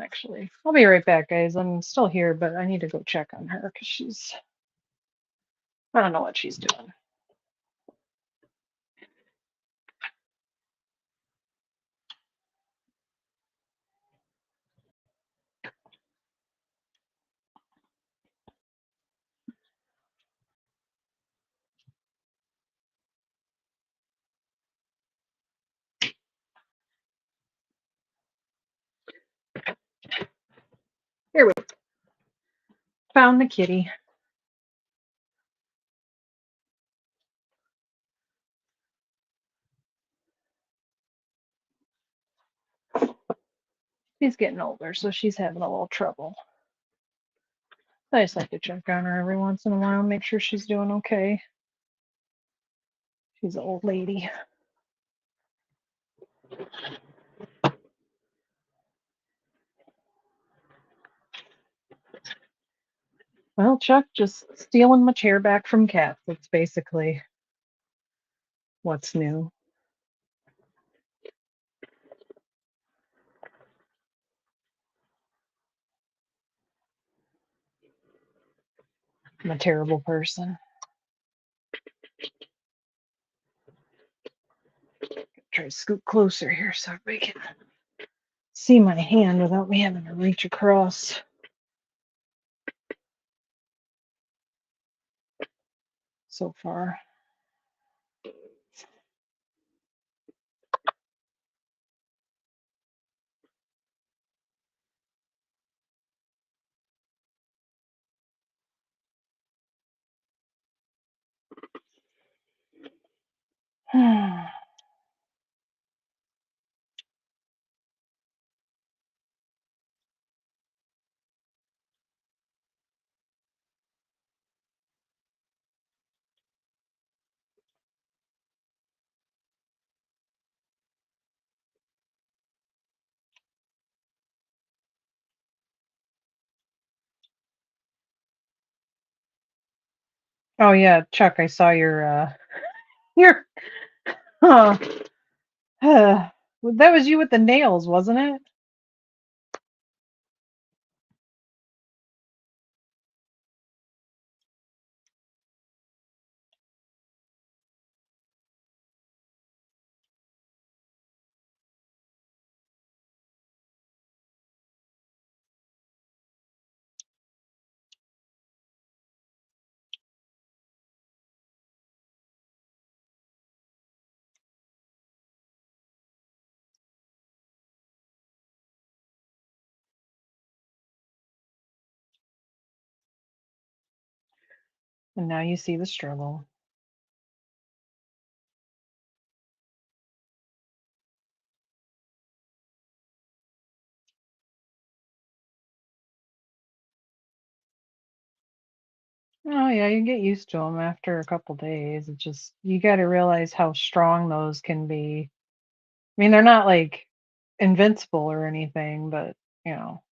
Actually, I'll be right back, guys. I'm still here, but I need to go check on her because I don't know what she's doing. Here we found the kitty. She's getting older, so she's having a little trouble. I just like to check on her every once in a while, make sure she's doing okay. She's an old lady. Well, Chuck, just stealing my chair back from cats. That's basically what's new. I'm a terrible person. Try to scoot closer here so everybody can see my hand without me having to reach across so far. Oh yeah, Chuck, I saw your huh, that was you with the nails, wasn't it? And now you see the struggle. Oh yeah, you get used to them after a couple days. It's just you got to realize how strong those can be. I mean, they're not like invincible or anything, but you know.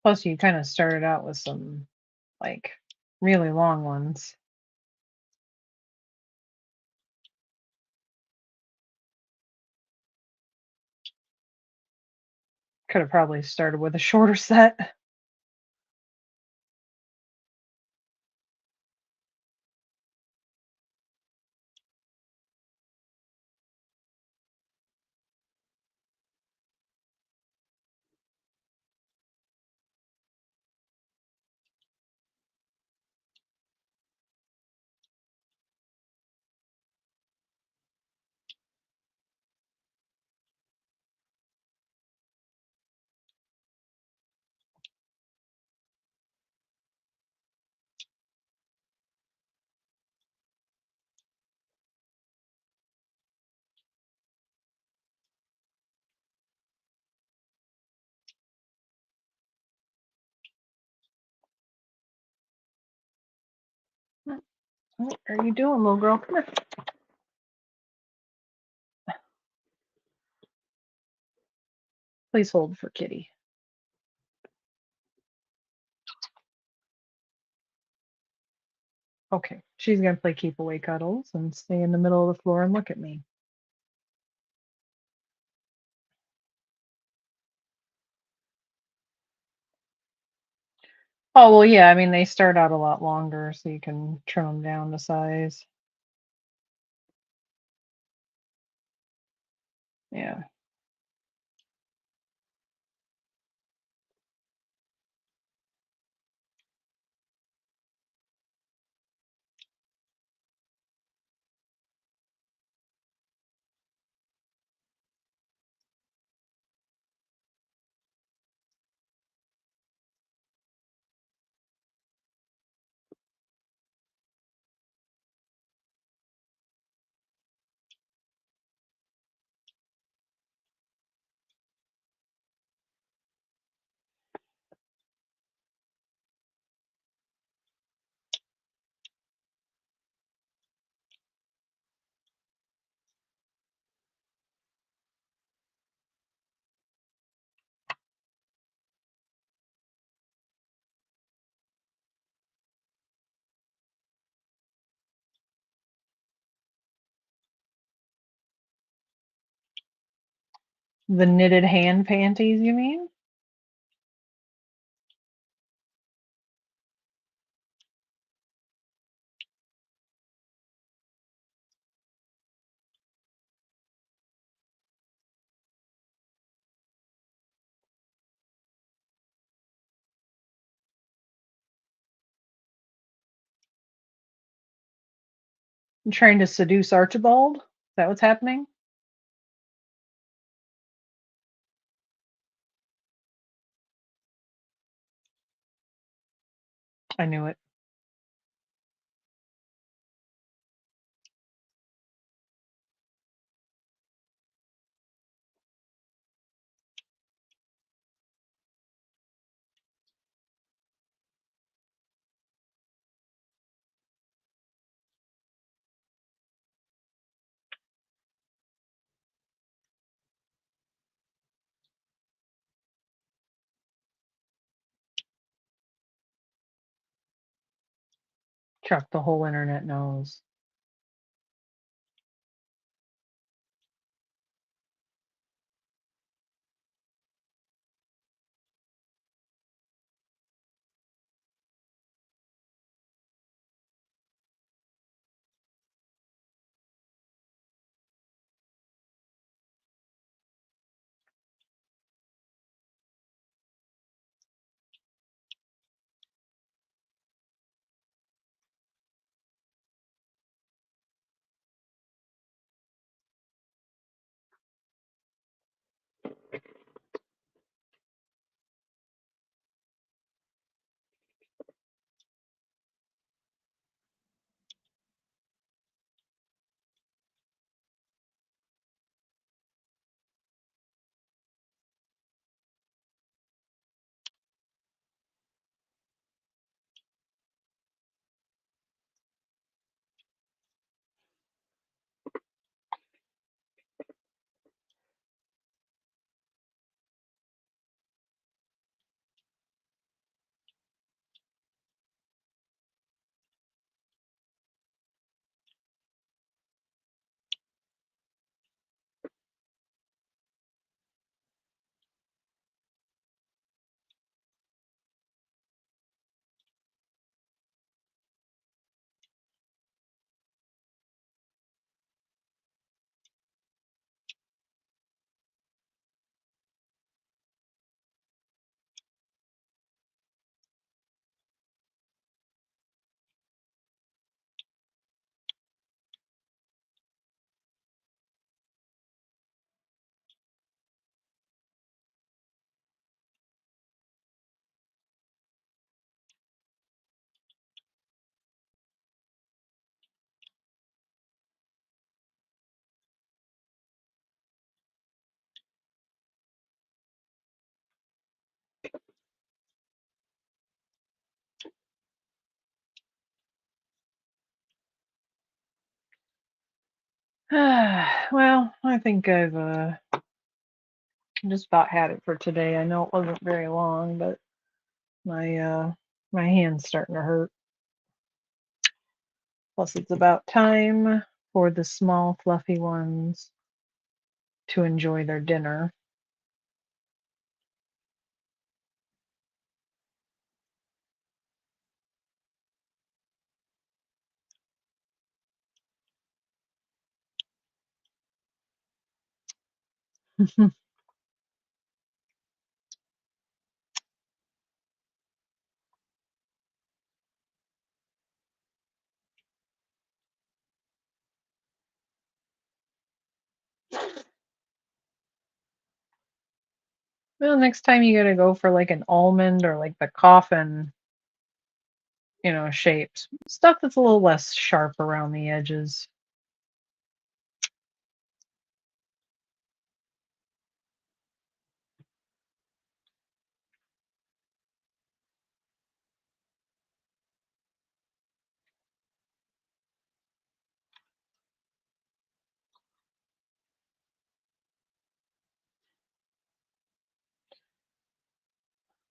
Plus, you kind of started out with some like really long ones. Could have probably started with a shorter set. What are you doing, little girl? Come here. Please hold for Kitty. Okay, she's gonna play keep away cuddles and stay in the middle of the floor and look at me. Oh well, yeah. I mean, they start out a lot longer, so you can trim them down to size. Yeah. The knitted hand panties, you mean? You trying to seduce Archibald? Is that what's happening? I knew it. Chuck, the whole internet knows. Well, I think I've just about had it for today. I know it wasn't very long, but my hand's starting to hurt. Plus, it's about time for the small, fluffy ones to enjoy their dinner. Well, next time you gotta go for like an almond or like the coffin, shapes. Stuff that's a little less sharp around the edges.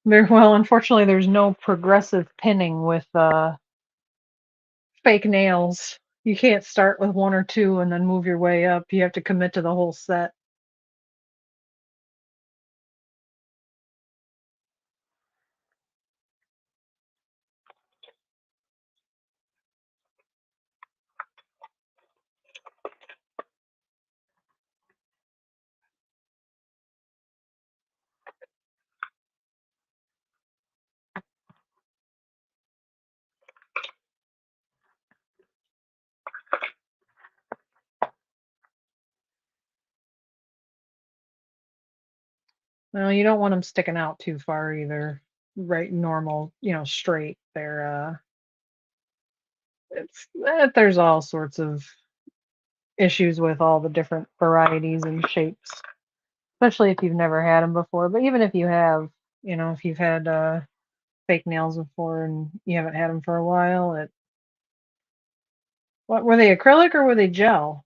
Well, unfortunately, there's no progressive pinning with fake nails. You can't start with one or two and then move your way up. You have to commit to the whole set. Well, you don't want them sticking out too far either. Right, normal, straight. There's all sorts of issues with all the different varieties and shapes, especially if you've never had them before. But even if you have, if you've had fake nails before and you haven't had them for a while, what were they, acrylic or were they gel?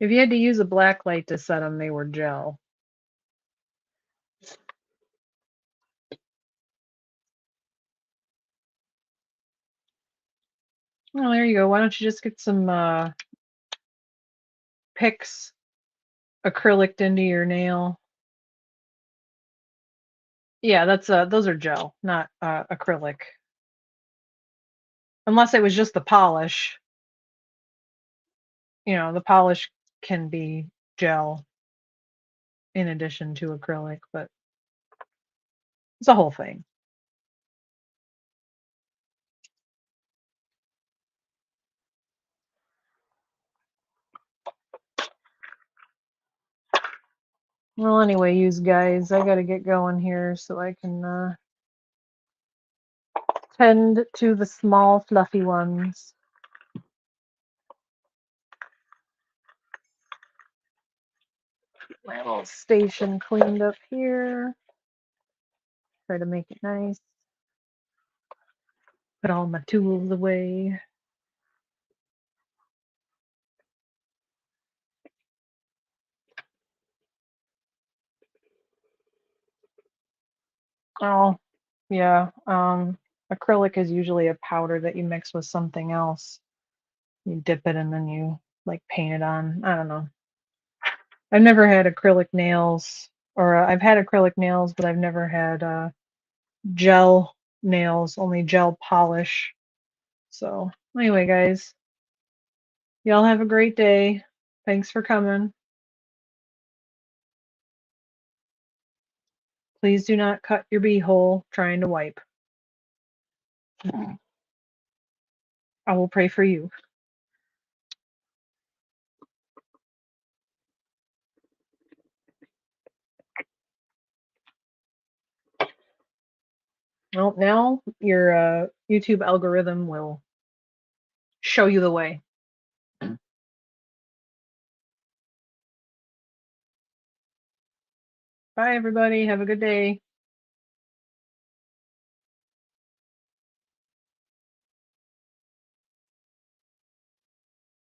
If you had to use a black light to set them, they were gel. Well, there you go. Why don't you just get some picks acrylic into your nail? Yeah, that's those are gel, not acrylic. Unless it was just the polish. The polish can be gel in addition to acrylic, but it's a whole thing. Well, anyway, you guys, I gotta get going here so I can tend to the small, fluffy ones. My little station cleaned up here. Try to make it nice. Put all my tools away. Oh, yeah. Acrylic is usually a powder that you mix with something else. You dip it and then you like paint it on. I don't know. I've never had acrylic nails, or I've had acrylic nails, but I've never had gel nails, only gel polish. So, anyway, guys, y'all have a great day. Thanks for coming. Please do not cut your beehole trying to wipe. I will pray for you. Well, now your YouTube algorithm will show you the way. Bye, everybody. Have a good day.